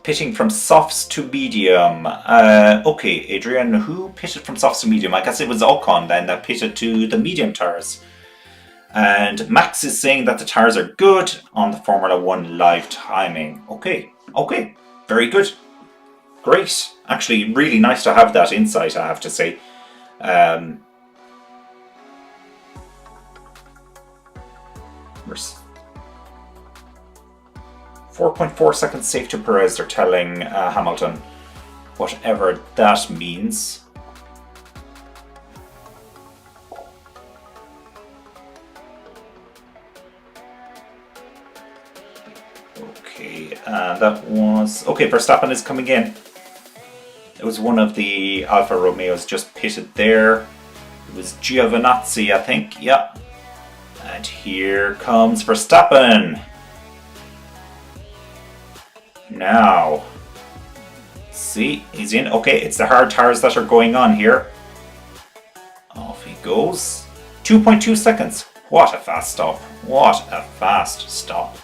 Pitting from softs to medium. Okay, Adrian, who pitted from softs to medium? I guess it was Ocon then that pitted to the medium tires. And Max is saying that the tires are good on the Formula 1 live timing. Okay, very good. Great. Actually, really nice to have that insight, I have to say. 4.4 seconds safe to Perez, they're telling Hamilton, whatever that means. Okay, that was... Okay, Verstappen is coming in. It was one of the Alfa Romeos just pitted there. It was Giovinazzi, I think, yeah. And here comes Verstappen. Now, see, he's in. Okay, it's the hard tires that are going on here. Off he goes. 2.2 seconds. What a fast stop. What a fast stop.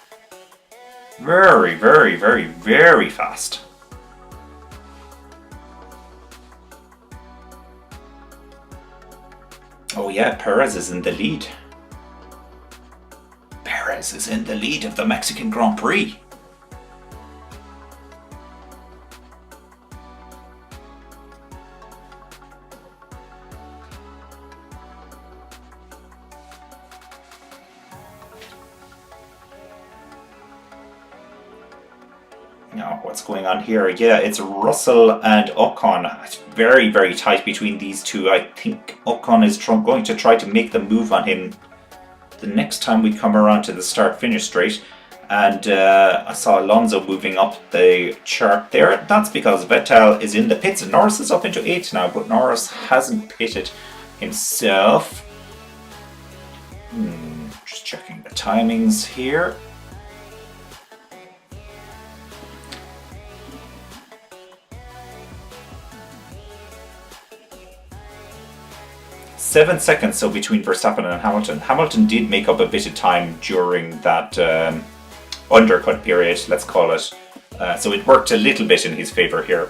Very, very, very, very fast. Oh yeah, Perez is in the lead. Perez is in the lead of the Mexican Grand Prix. Now, what's going on here? Yeah, it's Russell and Ocon. It's very, very tight between these two. I think Ocon is going to try to make the move on him the next time we come around to the start-finish straight. And I saw Alonso moving up the chart there. That's because Vettel is in the pits and Norris is up into 8th now, but Norris hasn't pitted himself. Just checking the timings here. Seven seconds, so between Verstappen and Hamilton. Hamilton did make up a bit of time during that undercut period, let's call it. So it worked a little bit in his favour here.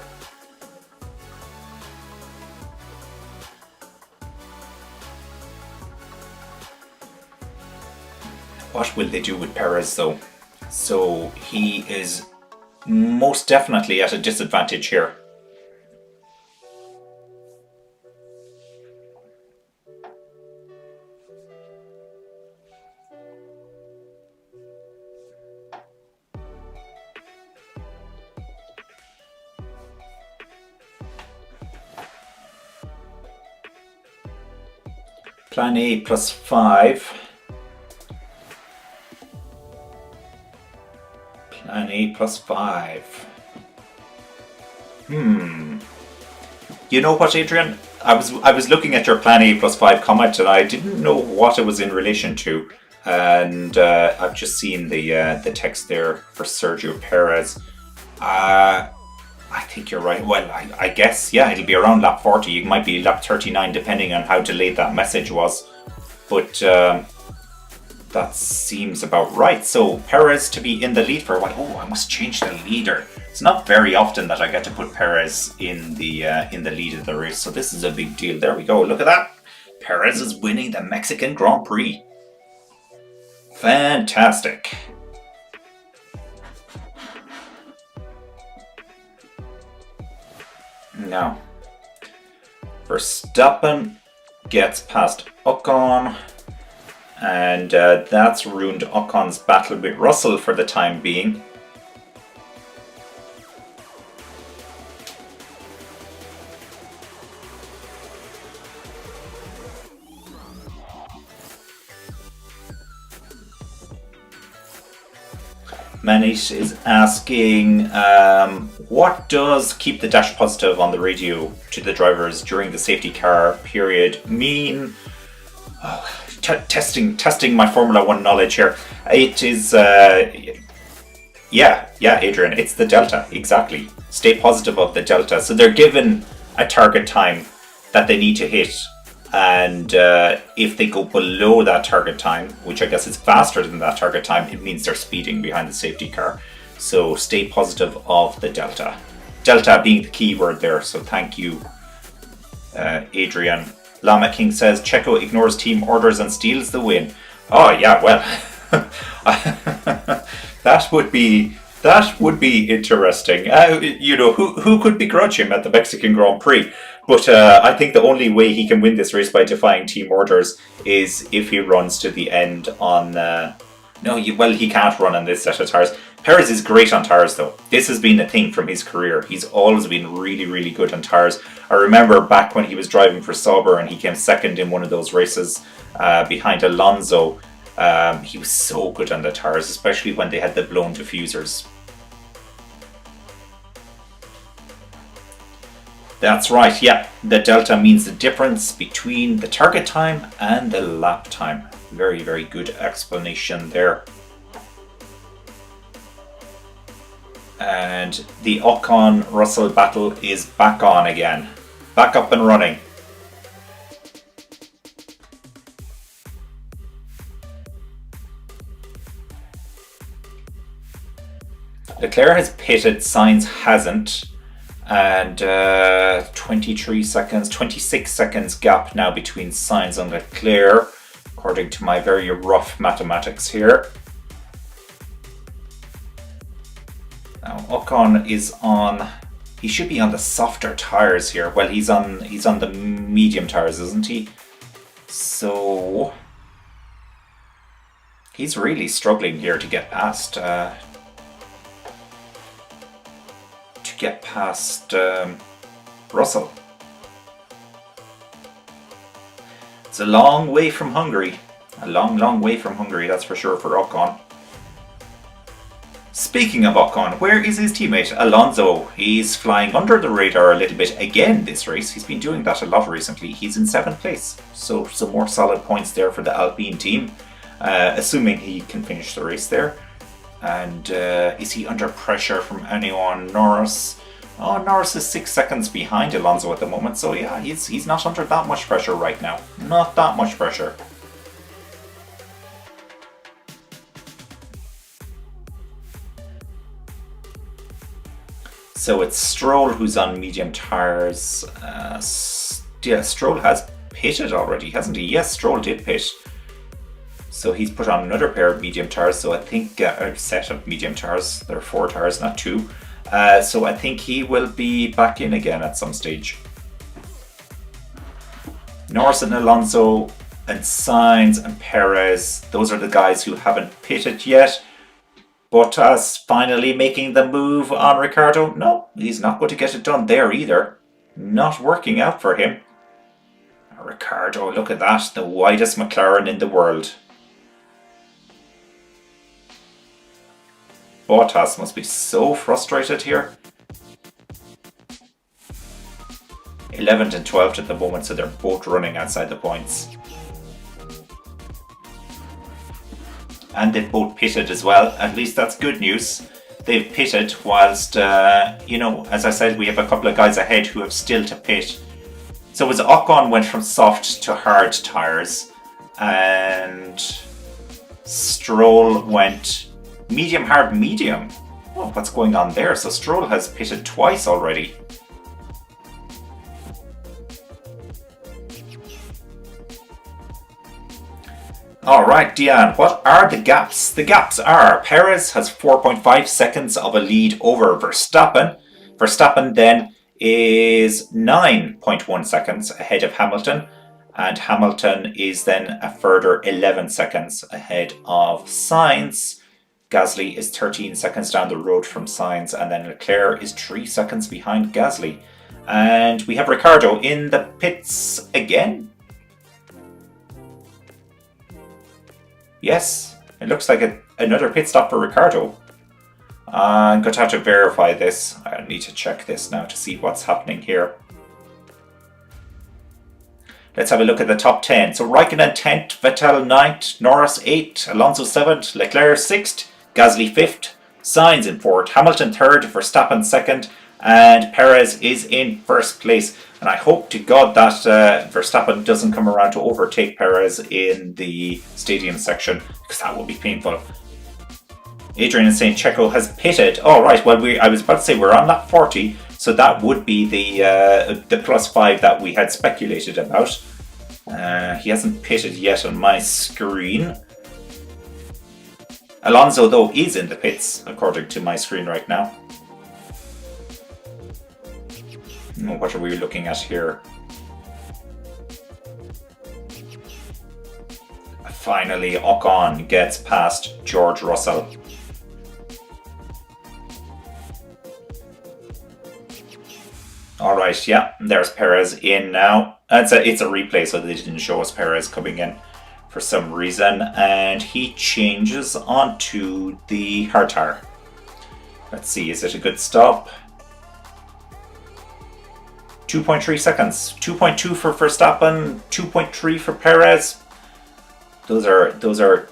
What will they do with Perez though? So he is most definitely at a disadvantage here. Plan A plus 5. Plan A plus 5. You know what, Adrian? I was looking at your Plan A plus 5 comment and I didn't know what it was in relation to. And I've just seen the text there for Sergio Perez. I think you're right. Well, I guess, yeah, it'll be around lap 40. It might be lap 39, depending on how delayed that message was. But that seems about right. So Perez to be in the lead for a while. Oh, I must change the leader. It's not very often that I get to put Perez in the lead of the race. So this is a big deal. There we go. Look at that. Perez is winning the Mexican Grand Prix. Fantastic. Now, Verstappen gets past Ocon, and that's ruined Ocon's battle with Russell for the time being. Manish is asking, what does keep the dash positive on the radio to the drivers during the safety car period mean? Testing my Formula 1 knowledge here. It is, yeah, Adrian, it's the delta, exactly. Stay positive of the delta. So they're given a target time that they need to hit. And if they go below that target time, which I guess is faster than that target time, it means they're speeding behind the safety car. So stay positive of the delta. Delta being the key word there, so thank you, Adrian. Lama King says, Checo ignores team orders and steals the win. Oh yeah, well, that would be interesting. You know, who could begrudge him at the Mexican Grand Prix? But I think the only way he can win this race by defying team orders is if he runs to the end on... he can't run on this set of tyres. Perez is great on tyres though. This has been a thing from his career. He's always been really, really good on tyres. I remember back when he was driving for Sauber and he came second in one of those races behind Alonso. He was so good on the tyres, especially when they had the blown diffusers. That's right, yeah. The delta means the difference between the target time and the lap time. Very, very good explanation there. And the Ocon-Russell battle is back on again. Back up and running. Leclerc has pitted, Sainz hasn't. And 23 seconds, 26 seconds gap now between Sainz and Leclerc, according to my very rough mathematics here. Now Ocon is on, he should be on the softer tyres here. Well, he's on the medium tyres, isn't he? So he's really struggling here to get past Russell. It's a long way from Hungary. A long way from Hungary, that's for sure, for Ocon. Speaking of Ocon, where is his teammate Alonso? He's flying under the radar a little bit again this race. He's been doing that a lot recently. He's in 7th place. So some more solid points there for the Alpine team, assuming he can finish the race there. And is he under pressure from anyone? Norris. Oh, Norris is 6 seconds behind Alonso at the moment. So yeah, he's not under that much pressure right now. Not that much pressure. So it's Stroll who's on medium tyres. Yeah, Stroll has pitted already, hasn't he? Yes, Stroll did pit. So he's put on another pair of medium tyres, so I think a set of medium tyres. There are 4 tyres, not 2. So I think he will be back in again at some stage. Norris and Alonso and Sainz and Perez, those are the guys who haven't pitted yet. Bottas finally making the move on Ricciardo. No, he's not going to get it done there either. Not working out for him. Ricciardo, look at that, the widest McLaren in the world. Bottas must be so frustrated here. 11th and 12th at the moment, so they're both running outside the points. And they've both pitted as well. At least that's good news. They've pitted whilst, you know, as I said, we have a couple of guys ahead who have still to pit. So as Ocon went from soft to hard tyres, and Stroll went medium, hard, medium. Oh, what's going on there? So Stroll has pitted twice already. Alright, Deanne, what are the gaps? The gaps are Perez has 4.5 seconds of a lead over Verstappen. Verstappen then is 9.1 seconds ahead of Hamilton, and Hamilton is then a further 11 seconds ahead of Sainz. Gasly is 13 seconds down the road from Sainz, and then Leclerc is 3 seconds behind Gasly. And we have Ricciardo in the pits again. Yes, it looks like another pit stop for Ricciardo. I'm going to have to verify this. I need to check this now to see what's happening here. Let's have a look at the top 10. So Raikkonen 10th, Vettel 9th, Norris 8th, Alonso 7th, Leclerc 6th, Gasly 5th, Sainz in 4th, Hamilton 3rd, Verstappen 2nd, and Perez is in 1st place. And I hope to God that Verstappen doesn't come around to overtake Perez in the stadium section, because that will be painful. Adrian is saying Checo has pitted. Oh, right. Well, I was about to say we're on lap 40, so that would be the +5 that we had speculated about. He hasn't pitted yet on my screen. Alonso, though, is in the pits, according to my screen right now. What are we looking at here? Finally, Ocon gets past George Russell. Alright, yeah, there's Perez in now. It's a replay, so they didn't show us Perez coming in for some reason. And he changes onto the hard tire. Let's see, is it a good stop? 2.3 seconds. 2.2 for Verstappen, 2.3 for Perez. Those are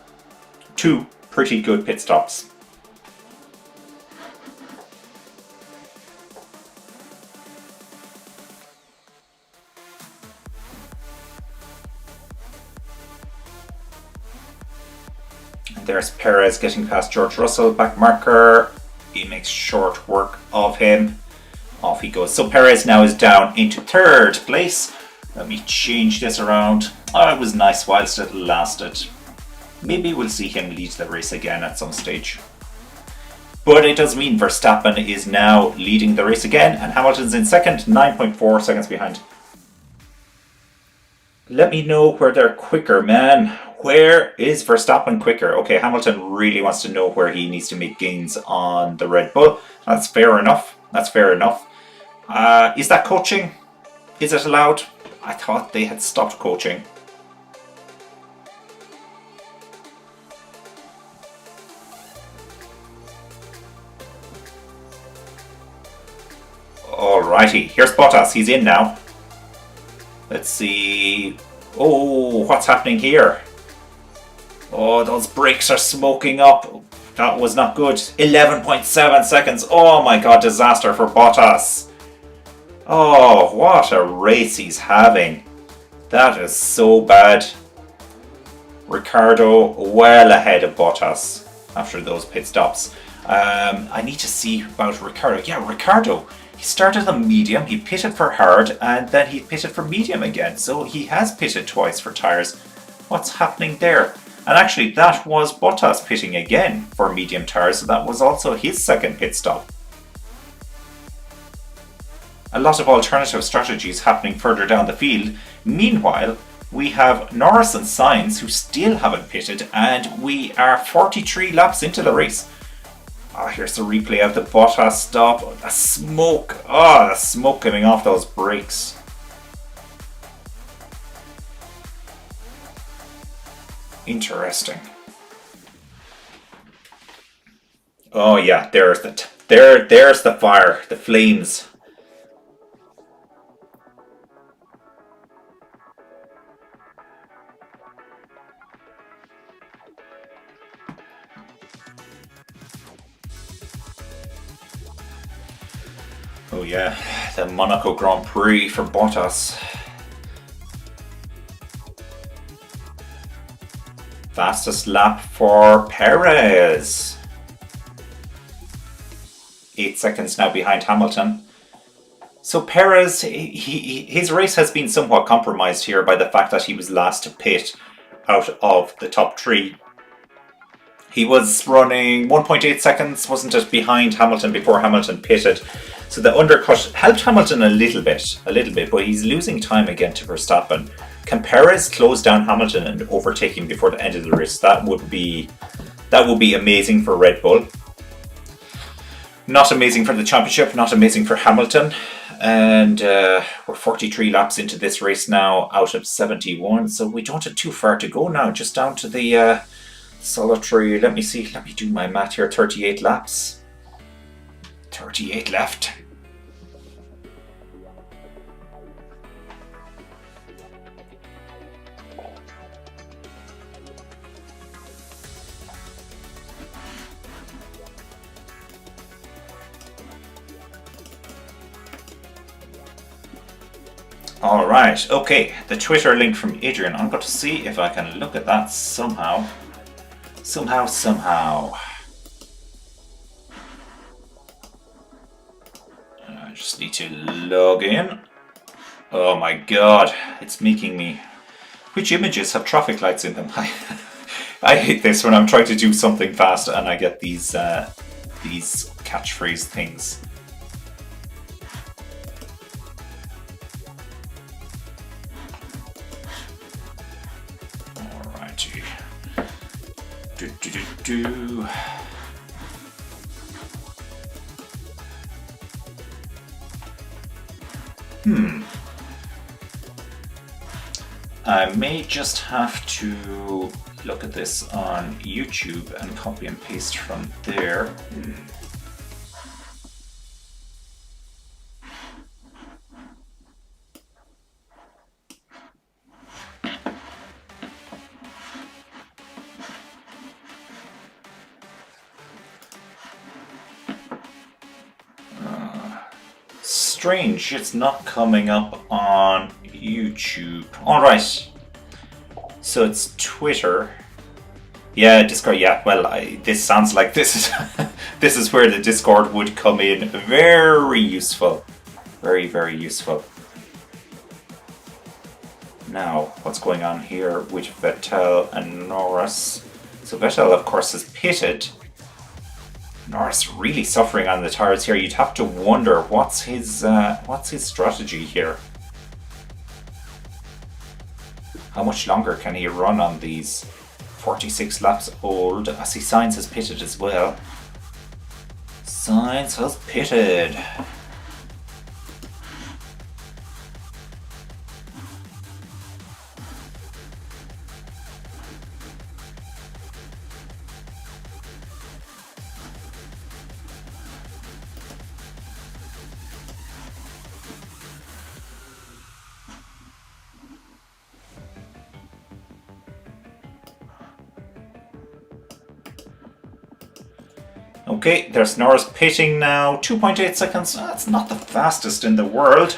2 pretty good pit stops. And there's Perez getting past George Russell, back marker. He makes short work of him. Off he goes. So Perez now is down into 3rd place. Let me change this around. Oh, it was nice whilst it lasted. Maybe we'll see him lead the race again at some stage. But it does mean Verstappen is now leading the race again, and Hamilton's in 2nd, 9.4 seconds behind. Let me know where they're quicker, man. Where is Verstappen quicker? Okay, Hamilton really wants to know where he needs to make gains on the Red Bull. That's fair enough. That's fair enough. Is that coaching? Is it allowed? I thought they had stopped coaching. Alrighty, here's Bottas. He's in now. Let's see. Oh, what's happening here? Oh, those brakes are smoking up. That was not good. 11.7 seconds. Oh my god, disaster for Bottas. Oh, what a race he's having. That is so bad. Ricciardo well ahead of Bottas after those pit stops. I need to see about Ricciardo. Yeah, Ricciardo. He started on medium, he pitted for hard, and then he pitted for medium again. So he has pitted twice for tyres. What's happening there? And actually, that was Bottas pitting again for medium tyres, so that was also his second pit stop. A lot of alternative strategies happening further down the field. Meanwhile, we have Norris and Sainz who still haven't pitted, and we are 43 laps into the race. Here's the replay of the Bottas stop. The smoke. The smoke coming off those brakes. Interesting. Oh yeah, there's the fire, the flames. Oh yeah, the Monaco Grand Prix for Bottas. Fastest lap for Perez. 8 seconds now behind Hamilton. So Perez, his race has been somewhat compromised here by the fact that he was last to pit out of the top 3. He was running 1.8 seconds, wasn't it, behind Hamilton before Hamilton pitted. So the undercut helped Hamilton a little bit, but he's losing time again to Verstappen. Can Perez close down Hamilton and overtake him before the end of the race? That would be amazing for Red Bull. Not amazing for the championship, not amazing for Hamilton. And we're 43 laps into this race now out of 71, so we don't have too far to go now, just down to the solitary, let me do my math here, 38 laps. 38 left. Alright, okay, the Twitter link from Adrian. I'm going to see if I can look at that somehow. Somehow. I just need to log in. Oh my god, it's making me... Which images have traffic lights in them? I hate this when I'm trying to do something fast and I get these catchphrase things. Alrighty. I may just have to look at this on YouTube and copy and paste from there. Strange, it's not coming up on YouTube. Alright, so it's Twitter. Yeah, Discord, yeah, well, this sounds like this is this is where the Discord would come in. Very useful. Very, very useful. Now, what's going on here with Vettel and Norris? So Vettel, of course, has pitted. Norris really suffering on the tires here. You'd have to wonder what's his strategy here. How much longer can he run on these? 46 laps old. I see Sainz has pitted as well. Sainz has pitted. Okay, there's Norris pitting now, 2.8 seconds, that's not the fastest in the world.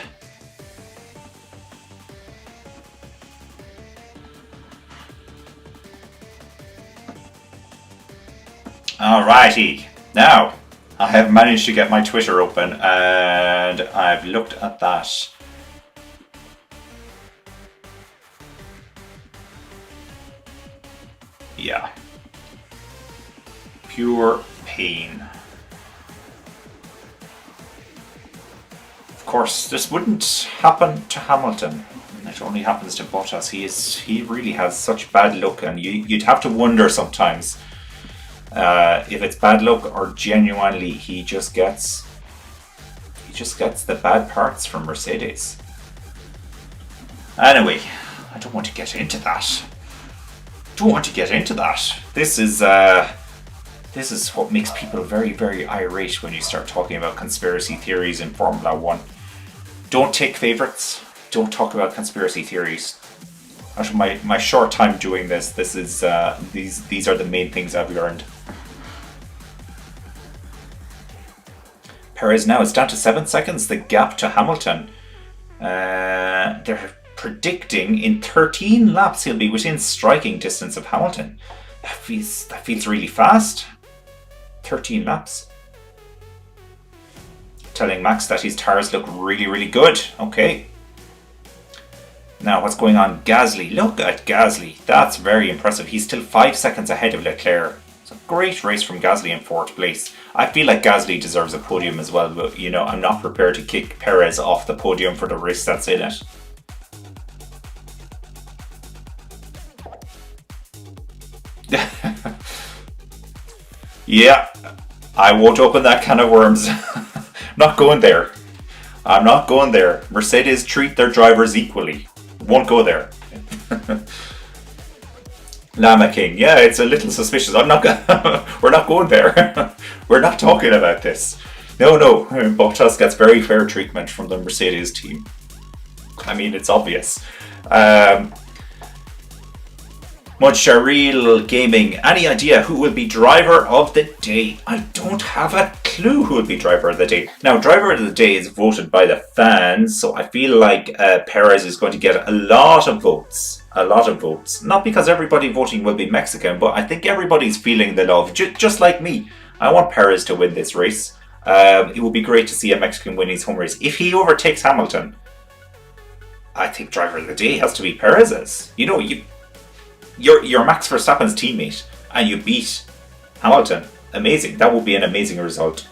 Alrighty, now I have managed to get my Twitter open and I've looked at that. Yeah. Pure pain. Of course, this wouldn't happen to Hamilton. It only happens to Bottas. He really has such bad luck, and you'd have to wonder sometimes if it's bad luck or genuinely he just gets the bad parts from Mercedes. Anyway, I don't want to get into that. This is what makes people very, very irate when you start talking about conspiracy theories in Formula 1. Don't take favourites. Don't talk about conspiracy theories. After my short time doing this is these are the main things I've learned. Perez now, it's down to 7 seconds, the gap to Hamilton. They're predicting in 13 laps he'll be within striking distance of Hamilton. That feels really fast. 13 laps. Telling Max that his tires look really, really good. Okay. Now what's going on? Gasly. Look at Gasly. That's very impressive. He's still 5 seconds ahead of Leclerc. It's a great race from Gasly in 4th place. I feel like Gasly deserves a podium as well, but you know, I'm not prepared to kick Perez off the podium for the race that's in it. Yeah, I won't open that can of worms. Not going there. I'm not going there. Mercedes treat their drivers equally. Won't go there. Llama King. Yeah, it's a little suspicious. We're not going there. We're not talking about this. No. Bottas gets very fair treatment from the Mercedes team. I mean, it's obvious. Montreal Gaming. Any idea who will be driver of the day? I don't have a clue who will be driver of the day. Now, driver of the day is voted by the fans, so I feel like Perez is going to get a lot of votes. Not because everybody voting will be Mexican, but I think everybody's feeling the love. Just like me. I want Perez to win this race. It would be great to see a Mexican win his home race. If he overtakes Hamilton, I think driver of the day has to be Perez's. You know, you're Max Verstappen's teammate and you beat Hamilton. Amazing. That would be an amazing result.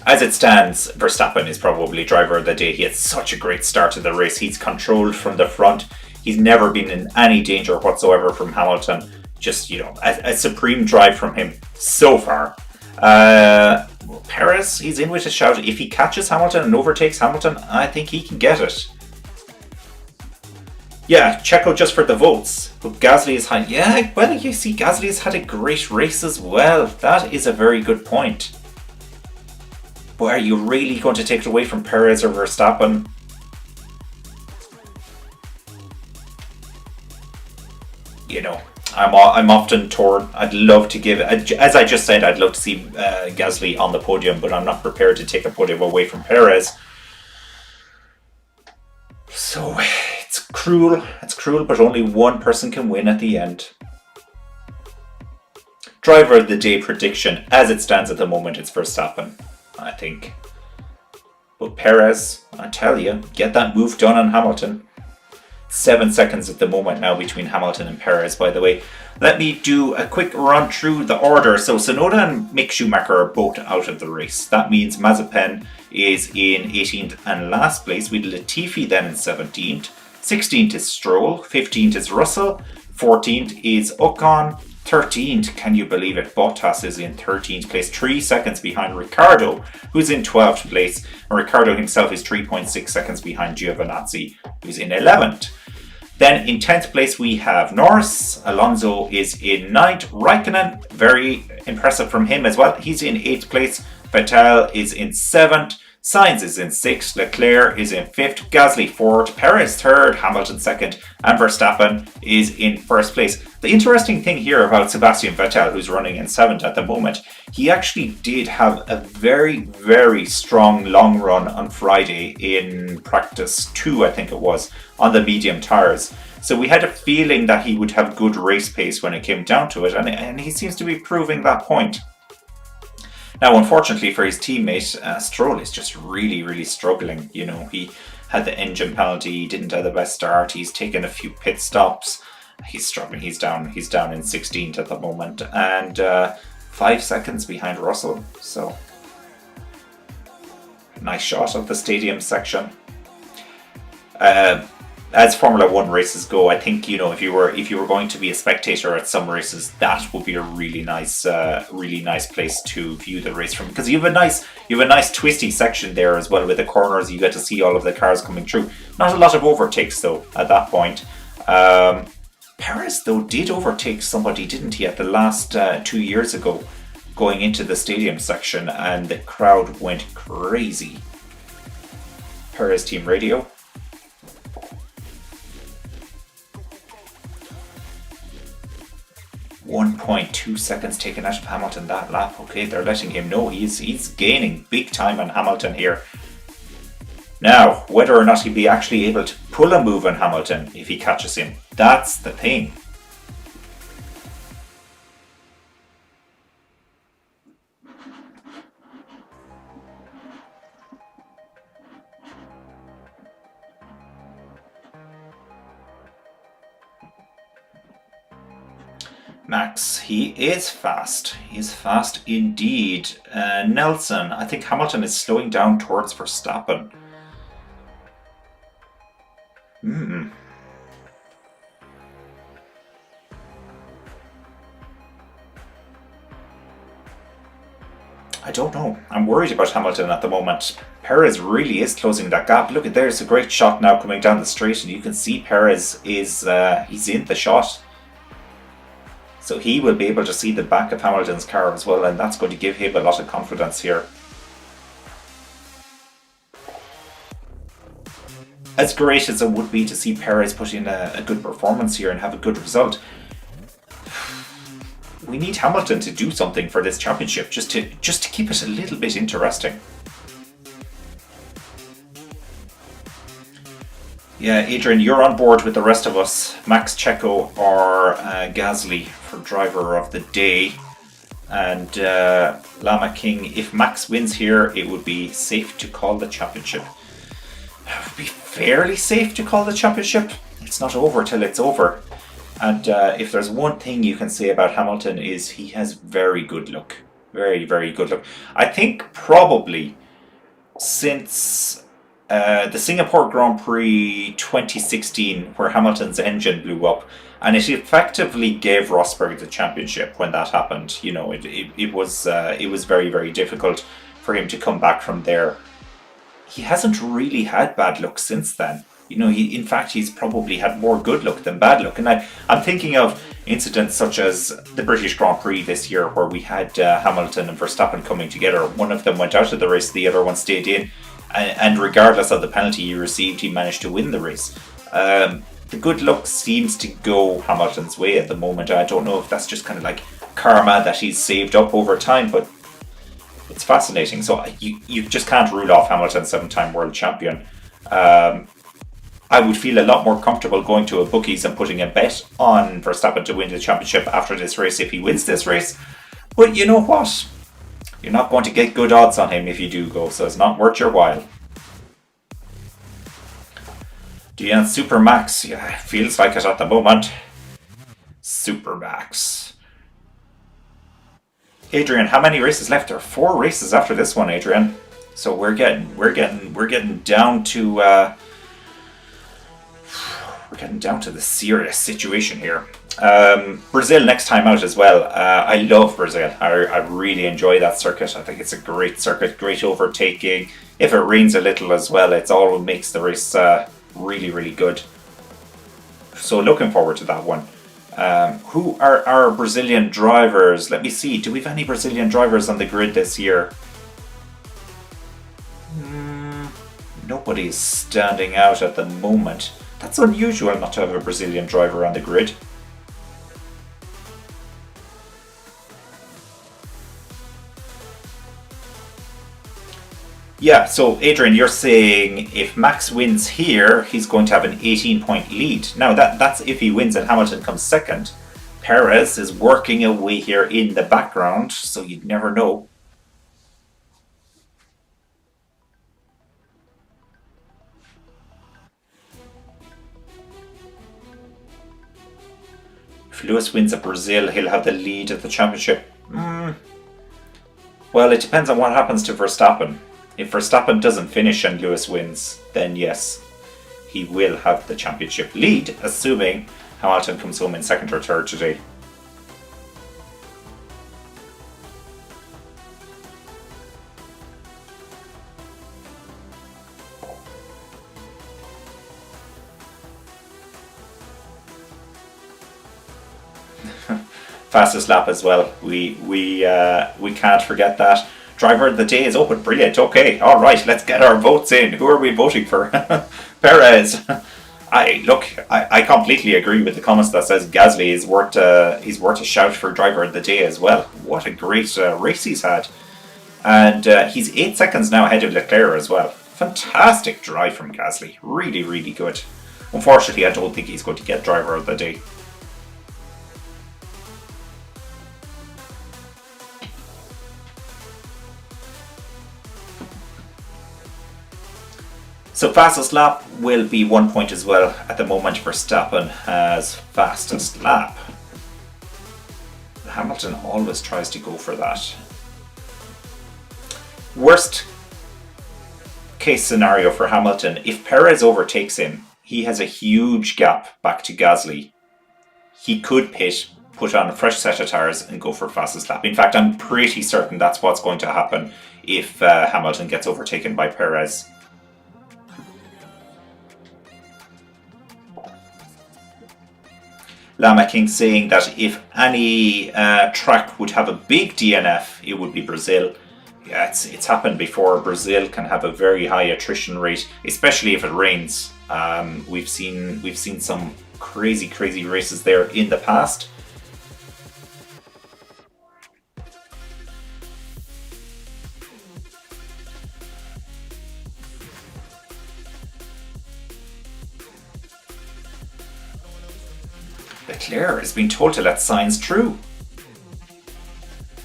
As it stands, Verstappen is probably driver of the day. He had such a great start to the race. He's controlled from the front. He's never been in any danger whatsoever from Hamilton. Just, you know, a supreme drive from him so far. Perez, he's in with a shout. If he catches Hamilton and overtakes Hamilton, I think he can get it. Yeah, Checo just for the votes. But Gasly is high. Yeah, well, you see, Gasly has had a great race as well. That is a very good point. But are you really going to take it away from Perez or Verstappen? You know, I'm often torn. I'd love to give, as I just said, I'd love to see Gasly on the podium, but I'm not prepared to take a podium away from Perez. So it's cruel, but only one person can win at the end. Driver of the day prediction, as it stands at the moment, it's Verstappen, I think. But Perez, I tell you, get that move done on Hamilton. 7 seconds at the moment now between Hamilton and Perez, by the way. Let me do a quick run through the order. So Tsunoda and Mick Schumacher are both out of the race. That means Mazepin is in 18th and last place, with Latifi then in 17th. 16th is Stroll, 15th is Russell, 14th is Ocon, 13th, can you believe it, Bottas is in 13th place, 3 seconds behind Ricciardo, who's in 12th place, and Ricciardo himself is 3.6 seconds behind Giovinazzi, who's in 11th. Then in 10th place we have Norris, Alonso is in 9th, Raikkonen, very impressive from him as well, he's in 8th place, Vettel is in 7th, Sainz is in 6th, Leclerc is in 5th, Gasly 4th, Perez 3rd, Hamilton 2nd, and Verstappen is in 1st place. The interesting thing here about Sebastian Vettel, who's running in 7th at the moment, he actually did have a very, very strong long run on Friday in practice 2, I think it was, on the medium tyres. So we had a feeling that he would have good race pace when it came down to it, and he seems to be proving that point. Now, unfortunately for his teammate, Stroll is just really struggling. You know, he had the engine penalty, he didn't have the best start, he's taken a few pit stops, he's struggling, he's down in 16th at the moment, and 5 seconds behind Russell, so nice shot of the stadium section. As Formula One races go, I think, you know, if you were going to be a spectator at some races, that would be a really nice place to view the race from, because you have a nice twisty section there as well with the corners. You get to see all of the cars coming through. Not a lot of overtakes though at that point. Perez though did overtake somebody, didn't he, at the last 2 years ago, going into the stadium section, and the crowd went crazy. Perez team radio. 1.2 seconds taken out of Hamilton that lap. Okay, they're letting him know he's gaining big time on Hamilton here. Now, whether or not he'll be actually able to pull a move on Hamilton if he catches him, that's the thing. Max, he is fast. He's fast indeed. Nelson, I think Hamilton is slowing down towards Verstappen. I don't know. I'm worried about Hamilton at the moment. Perez really is closing that gap. Look at there's a great shot now coming down the straight, and you can see Perez is he's in the shot. So he will be able to see the back of Hamilton's car as well, and that's going to give him a lot of confidence here. As great as it would be to see Perez put in a good performance here and have a good result, we need Hamilton to do something for this championship, just to keep it a little bit interesting. Yeah, Adrian, you're on board with the rest of us. Max, Checo or Gasly for driver of the day. And Lama King, if Max wins here, it would be safe to call the championship. It would be fairly safe to call the championship. It's not over till it's over. And if there's one thing you can say about Hamilton is he has very good luck. Very good luck. I think probably since the Singapore Grand Prix 2016, where Hamilton's engine blew up, and it effectively gave Rosberg the championship when that happened. You know, it was very difficult for him to come back from there. He hasn't really had bad luck since then. You know, in fact, he's probably had more good luck than bad luck. And I'm thinking of incidents such as the British Grand Prix this year, where we had Hamilton and Verstappen coming together. One of them went out of the race, the other one stayed in. And regardless of the penalty he received, he managed to win the race. The good luck seems to go Hamilton's way at the moment. I don't know if that's just kind of like karma that he's saved up over time, but it's fascinating. So you just can't rule off Hamilton, 7-time world champion. I would feel a lot more comfortable going to a bookies and putting a bet on Verstappen to win the championship after this race if he wins this race. But you know what? You're not going to get good odds on him if you do go, so it's not worth your while. Dion Supermax, yeah, feels like it at the moment. Supermax. Adrian, how many races left? There are 4 races after this one, Adrian. So we're getting down to the serious situation here. Brazil next time out as well. I love Brazil. I really enjoy that circuit. I think it's a great circuit, great overtaking. If it rains a little as well, it's all what makes the race really good. So looking forward to that one. Who are our Brazilian drivers? Let me see. Do we have any Brazilian drivers on the grid this year? Nobody's standing out at the moment. That's unusual not to have a Brazilian driver on the grid. Yeah, so Adrian, you're saying if Max wins here, he's going to have an 18-point lead. Now, that's if he wins and Hamilton comes second. Perez is working away here in the background, so you'd never know. If Lewis wins at Brazil, he'll have the lead of the championship. Well, it depends on what happens to Verstappen. If Verstappen doesn't finish and Lewis wins, then yes, he will have the championship lead, assuming Hamilton comes home in second or third today. Fastest lap as well. We can't forget that. Driver of the day is open. Brilliant. Okay, all right. Let's get our votes in. Who are we voting for? Perez. I completely agree with the comments that says Gasly is worth a shout for driver of the day as well. What a great race he's had, and he's 8 seconds now ahead of Leclerc as well. Fantastic drive from Gasly. Really, really good. Unfortunately, I don't think he's going to get driver of the day. So fastest lap will be 1 point as well. At the moment, Verstappen has fastest lap. Hamilton always tries to go for that. Worst case scenario for Hamilton, if Perez overtakes him, he has a huge gap back to Gasly. He could put on a fresh set of tyres and go for fastest lap. In fact, I'm pretty certain that's what's going to happen if Hamilton gets overtaken by Perez. Lama King saying that if any track would have a big DNF, it would be Brazil. Yeah, it's happened before. Brazil can have a very high attrition rate, especially if it rains. We've seen some crazy races there in the past. Leclerc has been told to let Sainz through.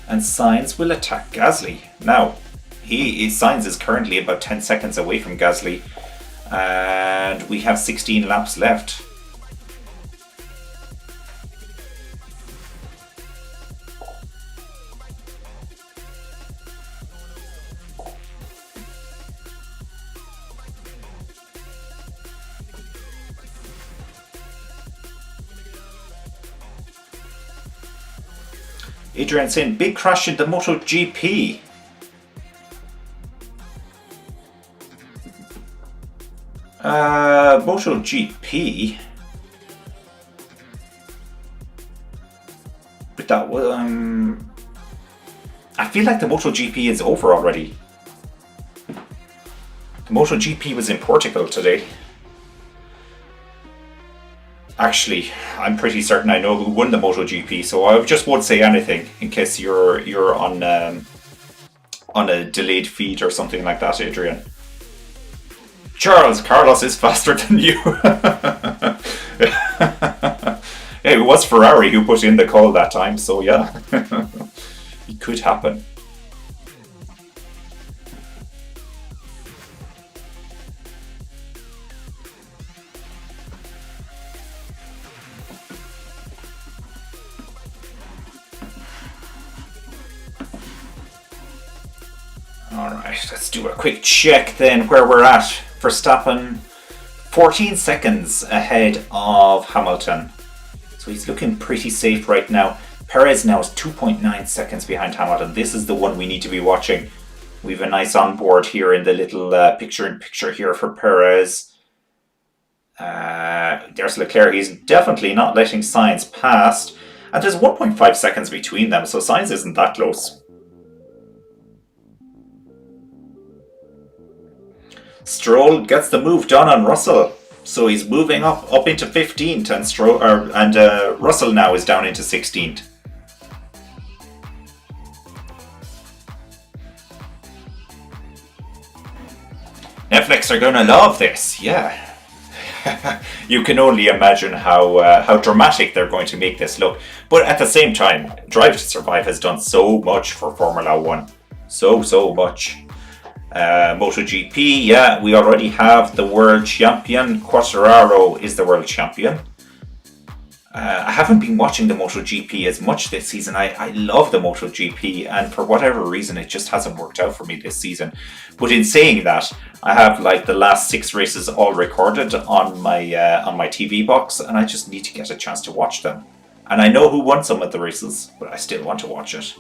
And Sainz will attack Gasly. Now, Sainz is currently about 10 seconds away from Gasly. And we have 16 laps left. Adrian saying, big crash in the MotoGP. MotoGP. But that was, I feel like the MotoGP is over already. The MotoGP was in Portugal today. Actually, I'm pretty certain I know who won the MotoGP, so I just won't say anything in case you're on a delayed feed or something like that, Adrian. Carlos is faster than you. It was Ferrari who put in the call that time, so yeah, it could happen. Alright, let's do a quick check then where we're at. Verstappen, 14 seconds ahead of Hamilton. So he's looking pretty safe right now. Perez now is 2.9 seconds behind Hamilton. This is the one we need to be watching. We have a nice onboard here in the little picture-in-picture here for Perez. There's Leclerc. He's definitely not letting Sainz past. And there's 1.5 seconds between them, so Sainz isn't that close. Stroll gets the move done on Russell, so he's moving up into 15th, and Russell now is down into 16th. Netflix are gonna love this, yeah. You can only imagine how dramatic they're going to make this look. But at the same time, Drive to Survive has done so much for Formula 1. So much. MotoGP, yeah, we already have the world champion. Quartararo is the world champion. I haven't been watching the MotoGP as much this season. I love the MotoGP, and for whatever reason, it just hasn't worked out for me this season. But in saying that, I have like the last 6 races all recorded on my TV box, and I just need to get a chance to watch them. And I know who won some of the races, but I still want to watch it.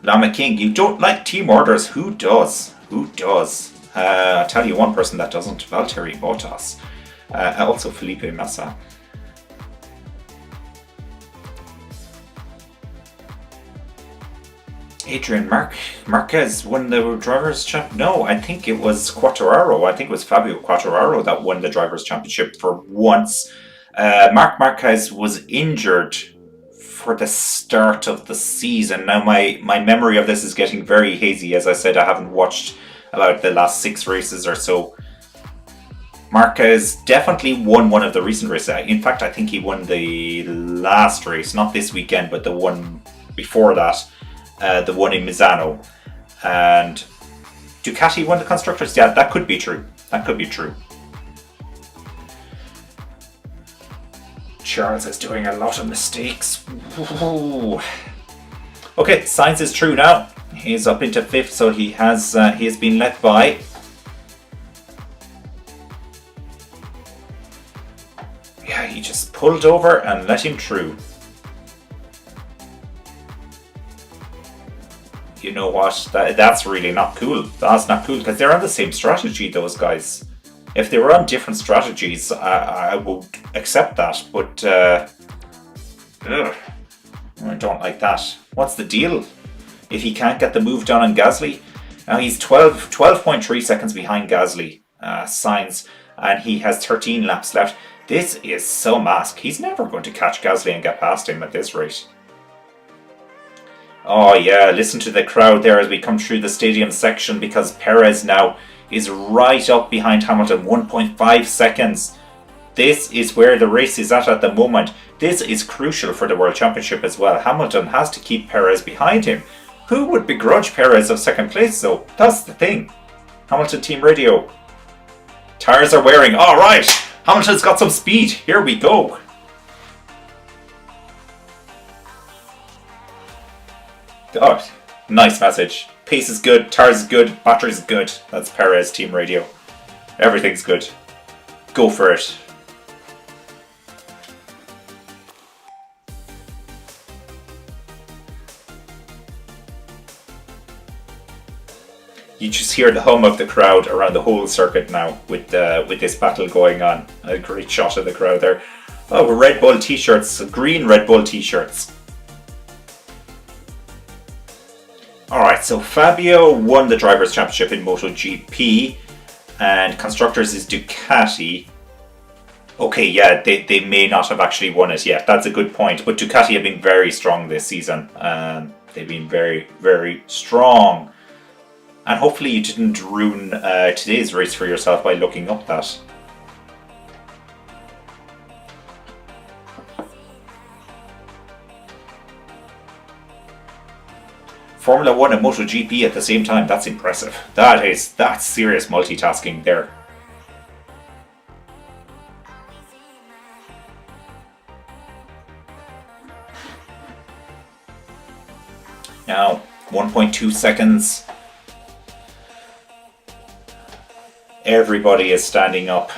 Lama King, you don't like team orders? Who does? Who does? I'll tell you one person that doesn't. Valtteri Bottas. Also Felipe Massa. Adrian Marquez won the Drivers' Championship. No, I think it was Quartararo. I think it was Fabio Quartararo that won the Drivers' Championship for once. Marc Marquez was injured for the start of the season. Now, my memory of this is getting very hazy. As I said, I haven't watched about the last 6 races or so. Marquez definitely won one of the recent races. In fact, I think he won the last race, not this weekend, but the one before that, the one in Misano. And Ducati won the Constructors. Yeah, that could be true. That could be true. Charles is doing a lot of mistakes. Ooh. Okay, Sainz is true now. He's up into 5th, so he has been let by. Yeah, he just pulled over and let him through. You know what? That's really not cool. That's not cool because they're on the same strategy, those guys. If they were on different strategies, I would accept that. But I don't like that. What's the deal? If he can't get the move done on Gasly, now he's 12.3 seconds behind Gasly, Sainz, and he has 13 laps left. This is so mask. He's never going to catch Gasly and get past him at this rate. Oh yeah, listen to the crowd there as we come through the stadium section because Perez now is right up behind Hamilton, 1.5 seconds. This is where the race is at the moment. This is crucial for the World Championship as well. Hamilton has to keep Perez behind him. Who would begrudge Perez of second place though? That's the thing. Hamilton team radio. Tires are wearing. Alright, Hamilton's got some speed. Here we go. Oh, nice message. Pace is good, tires is good, battery is good. That's Perez team radio. Everything's good. Go for it. You just hear the hum of the crowd around the whole circuit now with this battle going on. A great shot of the crowd there. Oh, Red Bull t-shirts, green Red Bull t-shirts. Alright, so Fabio won the Drivers' Championship in MotoGP and Constructors is Ducati. Okay, yeah, they may not have actually won it yet. That's a good point. But Ducati have been very strong this season. They've been very, very strong. And hopefully you didn't ruin today's race for yourself by looking up that. Formula 1 and MotoGP at the same time, that's impressive. That's serious multitasking there. Now, 1.2 seconds. Everybody is standing up.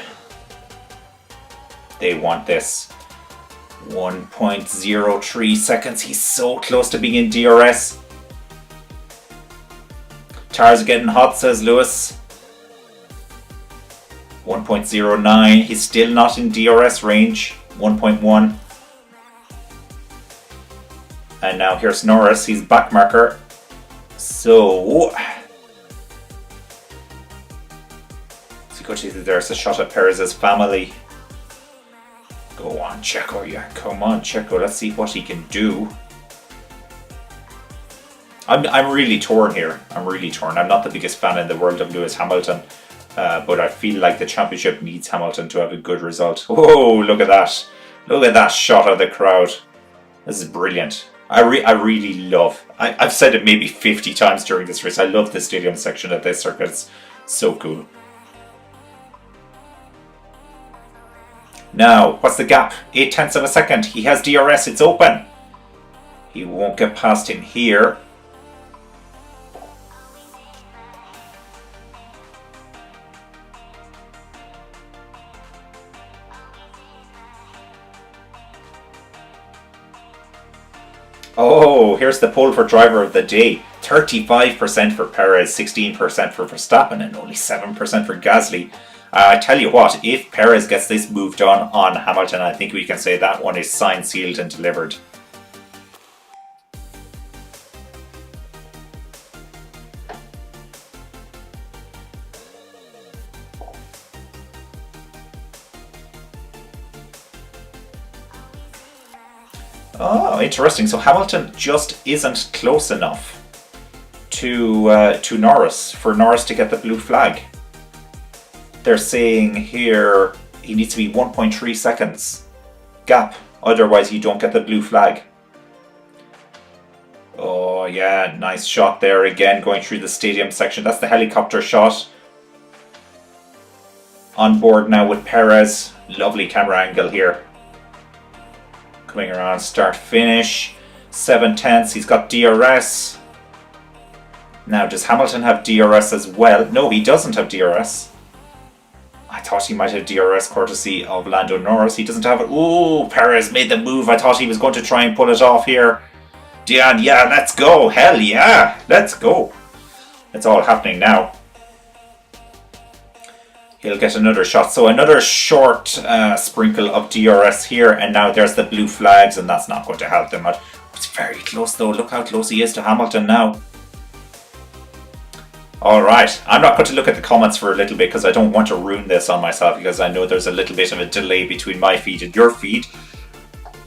They want this. 1.03 seconds. He's so close to being in DRS. Tires are getting hot, says Lewis. 1.09. He's still not in DRS range. 1.1. And now here's Norris. He's back marker. So there's a shot at Perez's family. Go on, Checo. Yeah, come on, Checo. Let's see what he can do. I'm really torn here. I'm really torn. I'm not the biggest fan in the world of Lewis Hamilton, but I feel like the championship needs Hamilton to have a good result. Oh, look at that. Look at that shot of the crowd. This is brilliant. I really love. I've said it maybe 50 times during this race. I love the stadium section of this circuit. It's so cool. Now, what's the gap? 0.8 of a second. He has DRS, it's open. He won't get past him here. Oh, here's the poll for driver of the day. 35% for Perez, 16% for Verstappen, and only 7% for Gasly. I tell you what, if Perez gets this moved on Hamilton, I think we can say that one is signed, sealed, and delivered. Oh, interesting. So Hamilton just isn't close enough to Norris for Norris to get the blue flag. They're saying here he needs to be 1.3 seconds gap, otherwise you don't get the blue flag. Oh yeah, nice shot there again, going through the stadium section. That's the helicopter shot. On board now with Perez. Lovely camera angle here. Coming around, start finish. 7/10. He's got DRS. Now, does Hamilton have DRS as well? No, he doesn't have DRS. I thought he might have DRS courtesy of Lando Norris. He doesn't have it. Ooh, Perez made the move. I thought he was going to try and pull it off here. Dion, yeah, let's go. Hell yeah, let's go. It's all happening now. He'll get another shot. So another short sprinkle of DRS here. And now there's the blue flags. And that's not going to help them out. It's very close though. Look how close he is to Hamilton now. Alright. I'm not going to look at the comments for a little bit because I don't want to ruin this on myself. Because I know there's a little bit of a delay between my feed and your feed.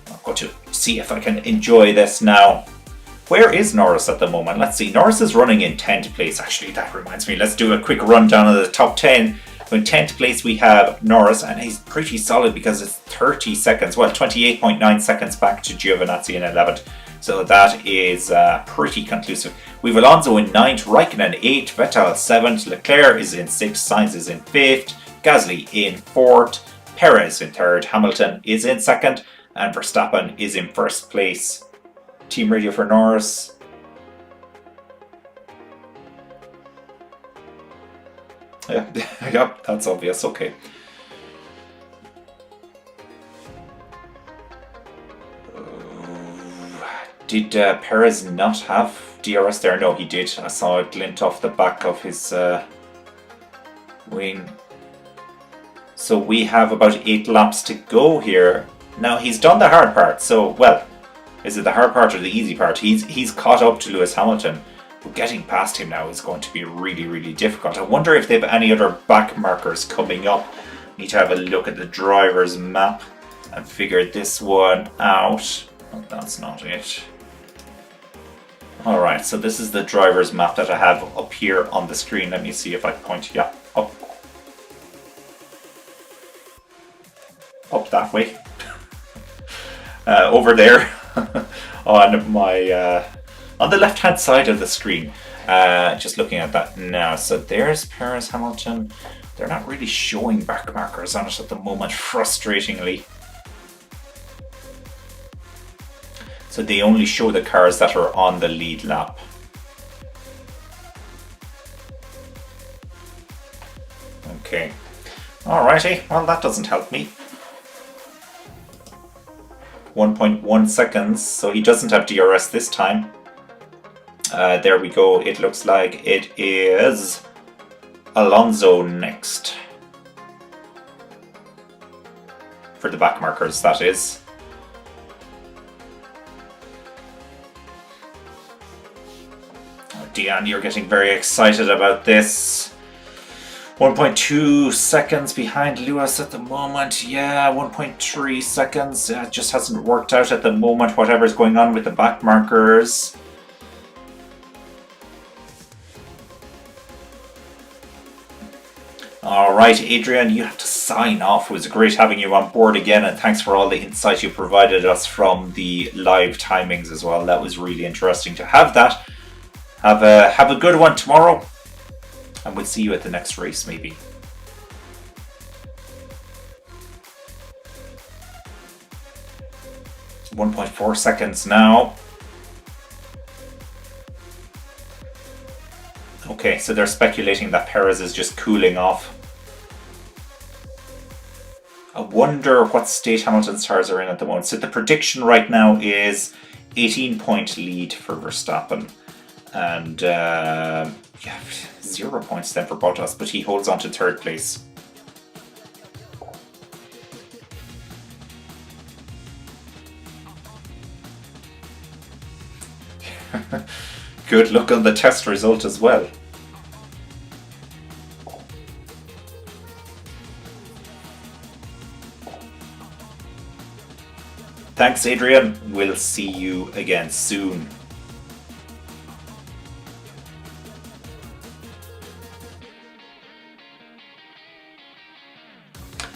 I'm going to see if I can enjoy this now. Where is Norris at the moment? Let's see. Norris is running in 10th place. Actually, that reminds me. Let's do a quick rundown of the top 10. In 10th place we have Norris, and he's pretty solid because it's 30 seconds, well 28.9 seconds back to Giovinazzi in 11th, so that is pretty conclusive. We have Alonso in 9th, Raikkonen 8th, Vettel 7th, Leclerc is in 6th, Sainz is in 5th, Gasly in 4th, Perez in 3rd, Hamilton is in 2nd, and Verstappen is in 1st place. Team radio for Norris. Yeah, yep, that's obvious. Okay. Did Perez not have DRS there? No, he did. I saw a glint off the back of his wing. So we have about 8 laps to go here. Now he's done the hard part. So, well, is it the hard part or the easy part? He's caught up to Lewis Hamilton. But getting past him now is going to be really, really difficult. I wonder if they have any other back markers coming up. Need to have a look at the driver's map and figure this one out. Oh, that's not it. Alright, so this is the driver's map that I have up here on the screen. Let me see if I point, yeah, up. Up that way. Over there on my... on the left hand side of the screen, just looking at that now. So there's Perez, Hamilton. They're not really showing back markers on it at the moment, frustratingly. So they only show the cars that are on the lead lap. Okay. Alrighty, well that doesn't help me. 1.1 seconds, so he doesn't have DRS this time. There we go. It looks like it is Alonso next. For the back markers, that is. Oh, Dion, you're getting very excited about this. 1.2 seconds behind Lewis at the moment. Yeah, 1.3 seconds. It just hasn't worked out at the moment, whatever's going on with the back markers. Alright, Adrian, you have to sign off. It was great having you on board again, and thanks for all the insight you provided us from the live timings as well. That was really interesting to have that. Have a good one tomorrow, and we'll see you at the next race maybe. 1.4 seconds now. Okay, so they're speculating that Perez is just cooling off. I wonder what state Hamilton's tires are in at the moment. So the prediction right now is 18-point lead for Verstappen. And yeah, 0 points then for Bottas, but he holds on to third place. Good luck on the test result as well. Thanks, Adrian. We'll see you again soon.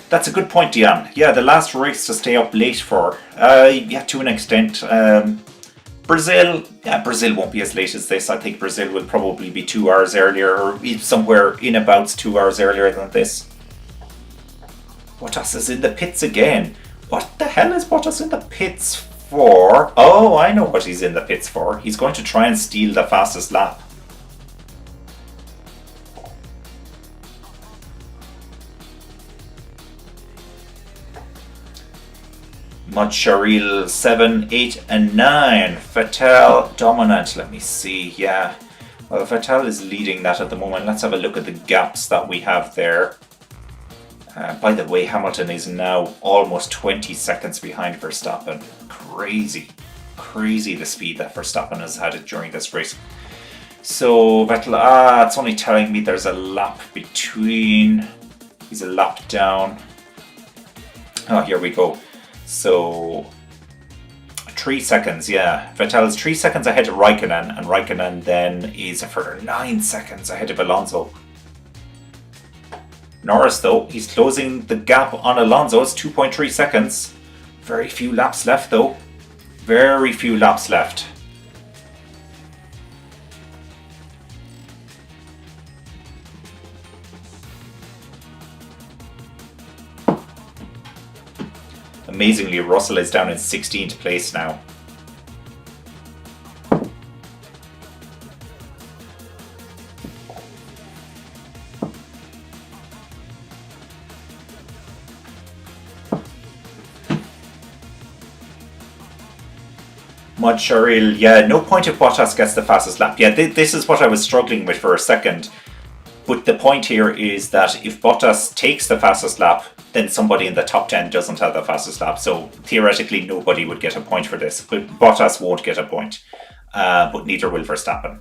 That's a good point, Diane. Yeah, the last race to stay up late for. Yeah, to an extent. Brazil won't be as late as this. I think Brazil will probably be 2 hours earlier, or somewhere in about 2 hours earlier than this. Bottas is in the pits again. What the hell is Bottas in the pits for? Oh, I know what he's in the pits for. He's going to try and steal the fastest lap. Watchalong 7, 8 and 9. Vettel dominant. Let me see. Yeah. Well, Vettel is leading that at the moment. Let's have a look at the gaps that we have there. By the way, Hamilton is now almost 20 seconds behind Verstappen. Crazy. Crazy the speed that Verstappen has had during this race. So Vettel, it's only telling me there's a lap between. He's a lap down. Oh, here we go. So 3 seconds, yeah. Vettel is 3 seconds ahead of Raikkonen, and Raikkonen then is a further 9 seconds ahead of Alonso. Norris, though, he's closing the gap on Alonso. It's 2.3 seconds. Very few laps left, though. Very few laps left. Amazingly, Russell is down in 16th place now. Watchalong, yeah, no point if Bottas gets the fastest lap. Yeah, this is what I was struggling with for a second. But the point here is that if Bottas takes the fastest lap, then somebody in the top 10 doesn't have the fastest lap. So theoretically, nobody would get a point for this. But Bottas won't get a point. But neither will Verstappen.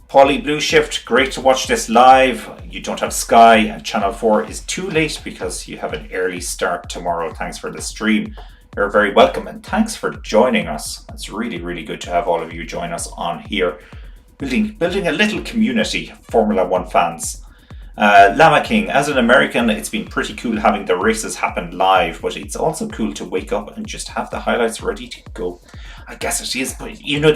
Paulie Blue Shift, great to watch this live. You don't have Sky, and Channel 4 is too late because you have an early start tomorrow. Thanks for the stream. You're very welcome, and thanks for joining us. It's really, really good to have all of you join us on here. Building a little community, Formula One fans. Lama King, as an American, it's been pretty cool having the races happen live, but it's also cool to wake up and just have the highlights ready to go. I guess it is, but you know,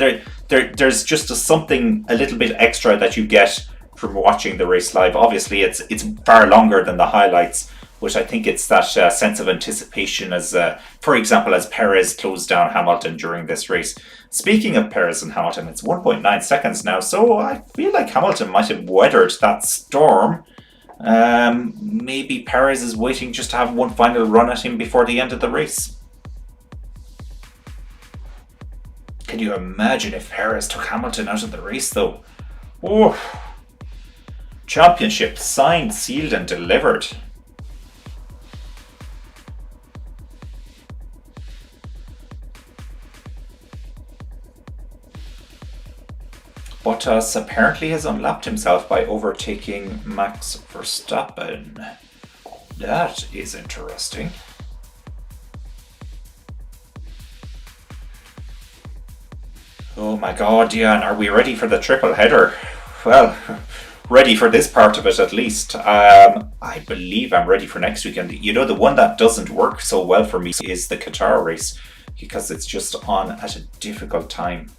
there's just something a little bit extra that you get from watching the race live. Obviously, it's far longer than the highlights, but I think it's that sense of anticipation as, for example, as Perez closed down Hamilton during this race. Speaking of Perez and Hamilton, it's 1.9 seconds now, so I feel like Hamilton might have weathered that storm. Maybe Perez is waiting just to have one final run at him before the end of the race. Can you imagine if Perez took Hamilton out of the race, though? Oh, championship signed, sealed, and delivered. Bottas apparently has unlapped himself by overtaking Max Verstappen. That is interesting. Oh my god, Diane, are we ready for the triple header? Well, ready for this part of it at least. I believe I'm ready for next weekend. You know, the one that doesn't work so well for me is the Qatar race, because it's just on at a difficult time.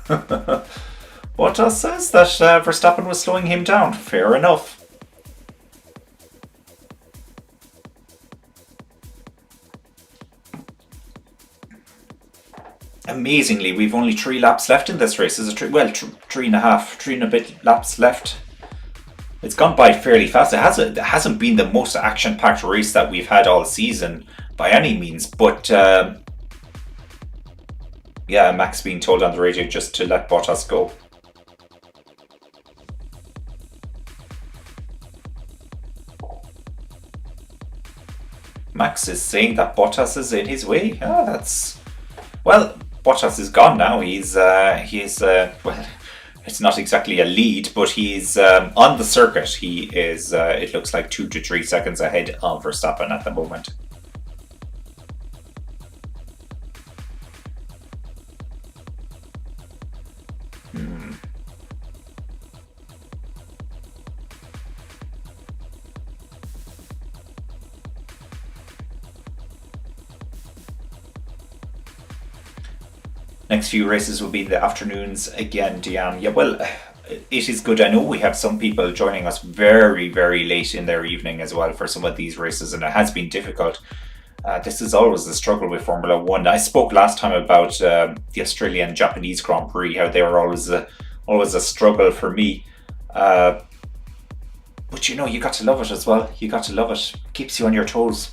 Bottas says that Verstappen was slowing him down. Fair enough. Amazingly, we've only 3 laps left in this race. Is it 3? Well, 3.5, 3 and a bit laps left. It's gone by fairly fast. It hasn't been the most action-packed race that we've had all season by any means, but yeah, Max being told on the radio just to let Bottas go. Max is saying that Bottas is in his way. Oh, that's... Well, Bottas is gone now. He's well, it's not exactly a lead, but he's on the circuit. He is, it looks like 2 to 3 seconds ahead of Verstappen at the moment. Next few races will be in the afternoons again, Diane. Yeah, well, it is good. I know we have some people joining us very, very late in their evening as well for some of these races, and it has been difficult. This is always the struggle with Formula One. I spoke last time about the Australian and Japanese Grand Prix, how they were always a struggle for me. But you know, you got to love it as well. You got to love it. Keeps you on your toes.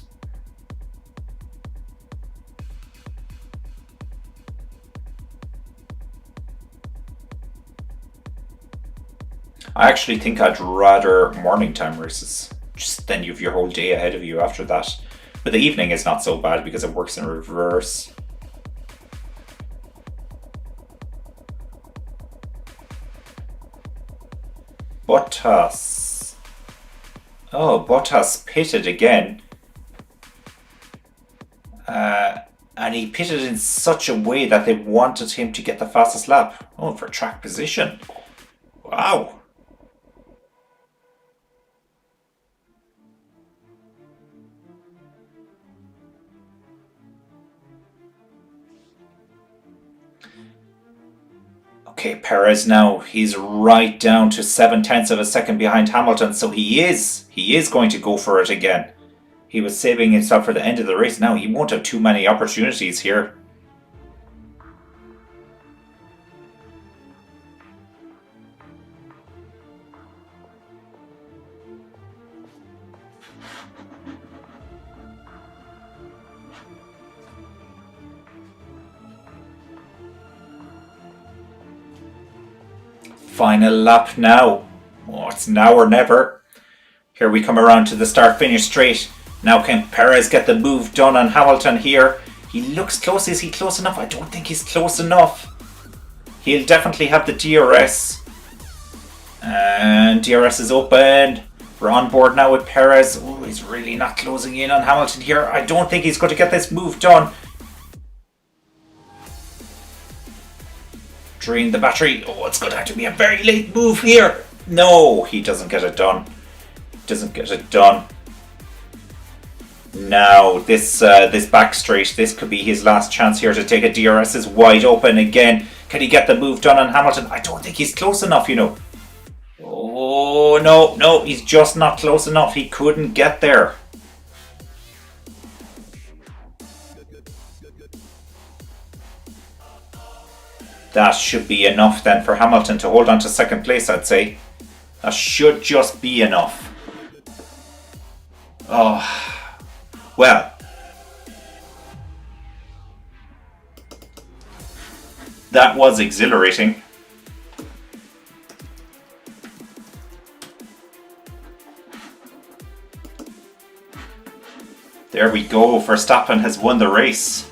I actually think I'd rather morning time races. Just then you've your whole day ahead of you after that. But the evening is not so bad because it works in reverse. Bottas. Oh, Bottas pitted again. And he pitted in such a way that they wanted him to get the fastest lap. Oh, for track position. Wow. Okay, Perez now, he's right down to 0.7 of a second behind Hamilton, so he is going to go for it again. He was saving himself for the end of the race. Now he won't have too many opportunities here. Final lap now. Oh, it's now or never. Here we come around to the start-finish straight. Now can Perez get the move done on Hamilton here? He looks close. Is he close enough? I don't think he's close enough. He'll definitely have the DRS. And DRS is open. We're on board now with Perez. Oh, he's really not closing in on Hamilton here. I don't think he's going to get this move done. Drain the battery. Oh, it's going to have to be a very late move here. No, he doesn't get it done. Doesn't get it done. Now, this back straight, this could be his last chance here to take a DRS is wide open again. Can he get the move done on Hamilton? I don't think he's close enough, you know. Oh, no, he's just not close enough. He couldn't get there. That should be enough then for Hamilton to hold on to second place, I'd say. That should just be enough. Oh, well. That was exhilarating. There we go, Verstappen has won the race.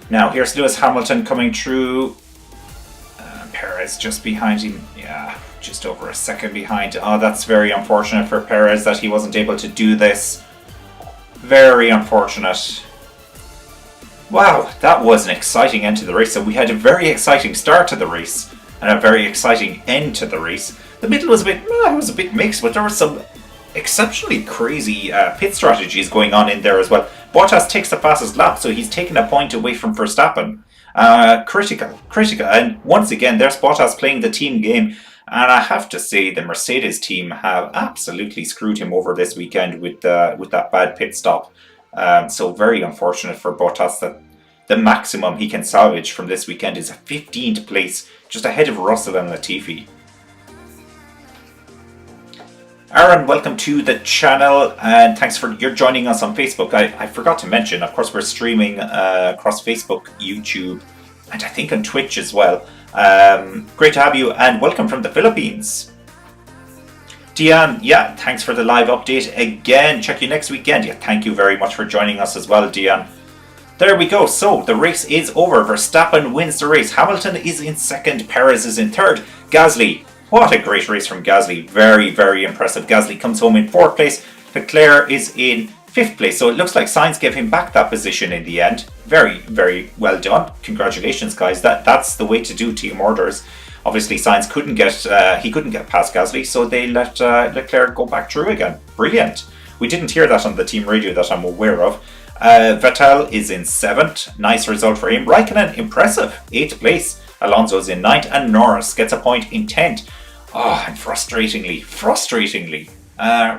Now here's Lewis Hamilton coming through. Perez just behind him. Yeah, just over a second behind. Oh, that's very unfortunate for Perez that he wasn't able to do this. Very unfortunate. Wow, that was an exciting end to the race. So we had a very exciting start to the race and a very exciting end to the race. The middle was a bit mixed, but there were some exceptionally crazy pit strategies going on in there as well. Bottas takes the fastest lap, so he's taken a point away from Verstappen. Critical. And once again, there's Bottas playing the team game. And I have to say, the Mercedes team have absolutely screwed him over this weekend with that bad pit stop. So very unfortunate for Bottas that the maximum he can salvage from this weekend is a 15th place, just ahead of Russell and Latifi. Aaron, welcome to the channel, and thanks for your joining us on Facebook. I forgot to mention, of course, we're streaming across Facebook, YouTube, and I think on Twitch as well. Great to have you, and welcome from the Philippines. Diane, yeah, thanks for the live update again. Check you next weekend. Yeah, thank you very much for joining us as well, Diane. There we go. So the race is over. Verstappen wins the race. Hamilton is in second. Perez is in third. Gasly. What a great race from Gasly. Very, very impressive. Gasly comes home in fourth place. Leclerc is in fifth place. So it looks like Sainz gave him back that position in the end. Very, very well done. Congratulations, guys. That's the way to do team orders. Obviously, Sainz couldn't get past Gasly, so they let Leclerc go back through again. Brilliant. We didn't hear that on the team radio that I'm aware of. Vettel is in 7th. Nice result for him. Raikkonen, impressive. 8th place. Alonso's in 9th. And Norris gets a point in 10th. Oh, and frustratingly,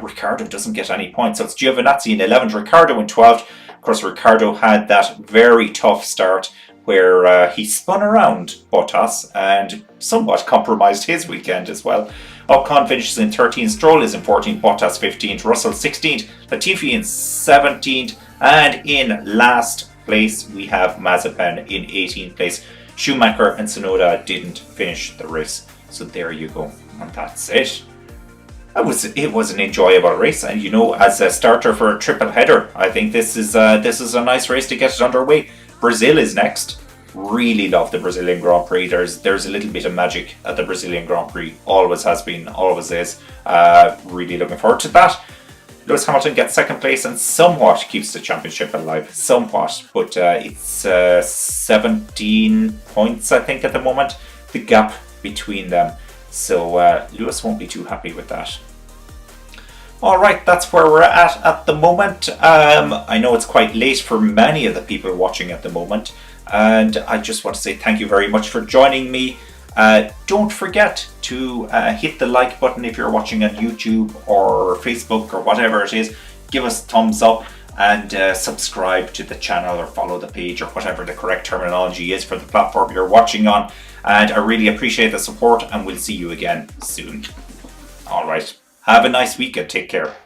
Ricciardo doesn't get any points. So it's Giovinazzi in 11th. Ricciardo in 12th. Of course, Ricciardo had that very tough start where he spun around Bottas and somewhat compromised his weekend as well. Ocon finishes in 13th. Stroll is in 14th. Bottas 15th. Russell 16th. Latifi in 17th. And in last place, we have Mazepin in 18th place. Schumacher and Tsunoda didn't finish the race. So there you go. And that's it. It was an enjoyable race. And, you know, as a starter for a triple header, I think this is a nice race to get it underway. Brazil is next. Really love the Brazilian Grand Prix. There's a little bit of magic at the Brazilian Grand Prix. Always has been, always is. Really looking forward to that. Lewis Hamilton gets second place and somewhat keeps the championship alive. Somewhat. But it's 17 points, I think, at the moment. The gap between them. So Lewis won't be too happy with that. Alright, that's where we're at the moment. I know it's quite late for many of the people watching at the moment. And I just want to say thank you very much for joining me. Don't forget to hit the like button if you're watching on YouTube or Facebook or whatever it is. Give us a thumbs up and subscribe to the channel or follow the page or whatever the correct terminology is for the platform you're watching on. And I really appreciate the support, and we'll see you again soon. Alright, have a nice week and take care.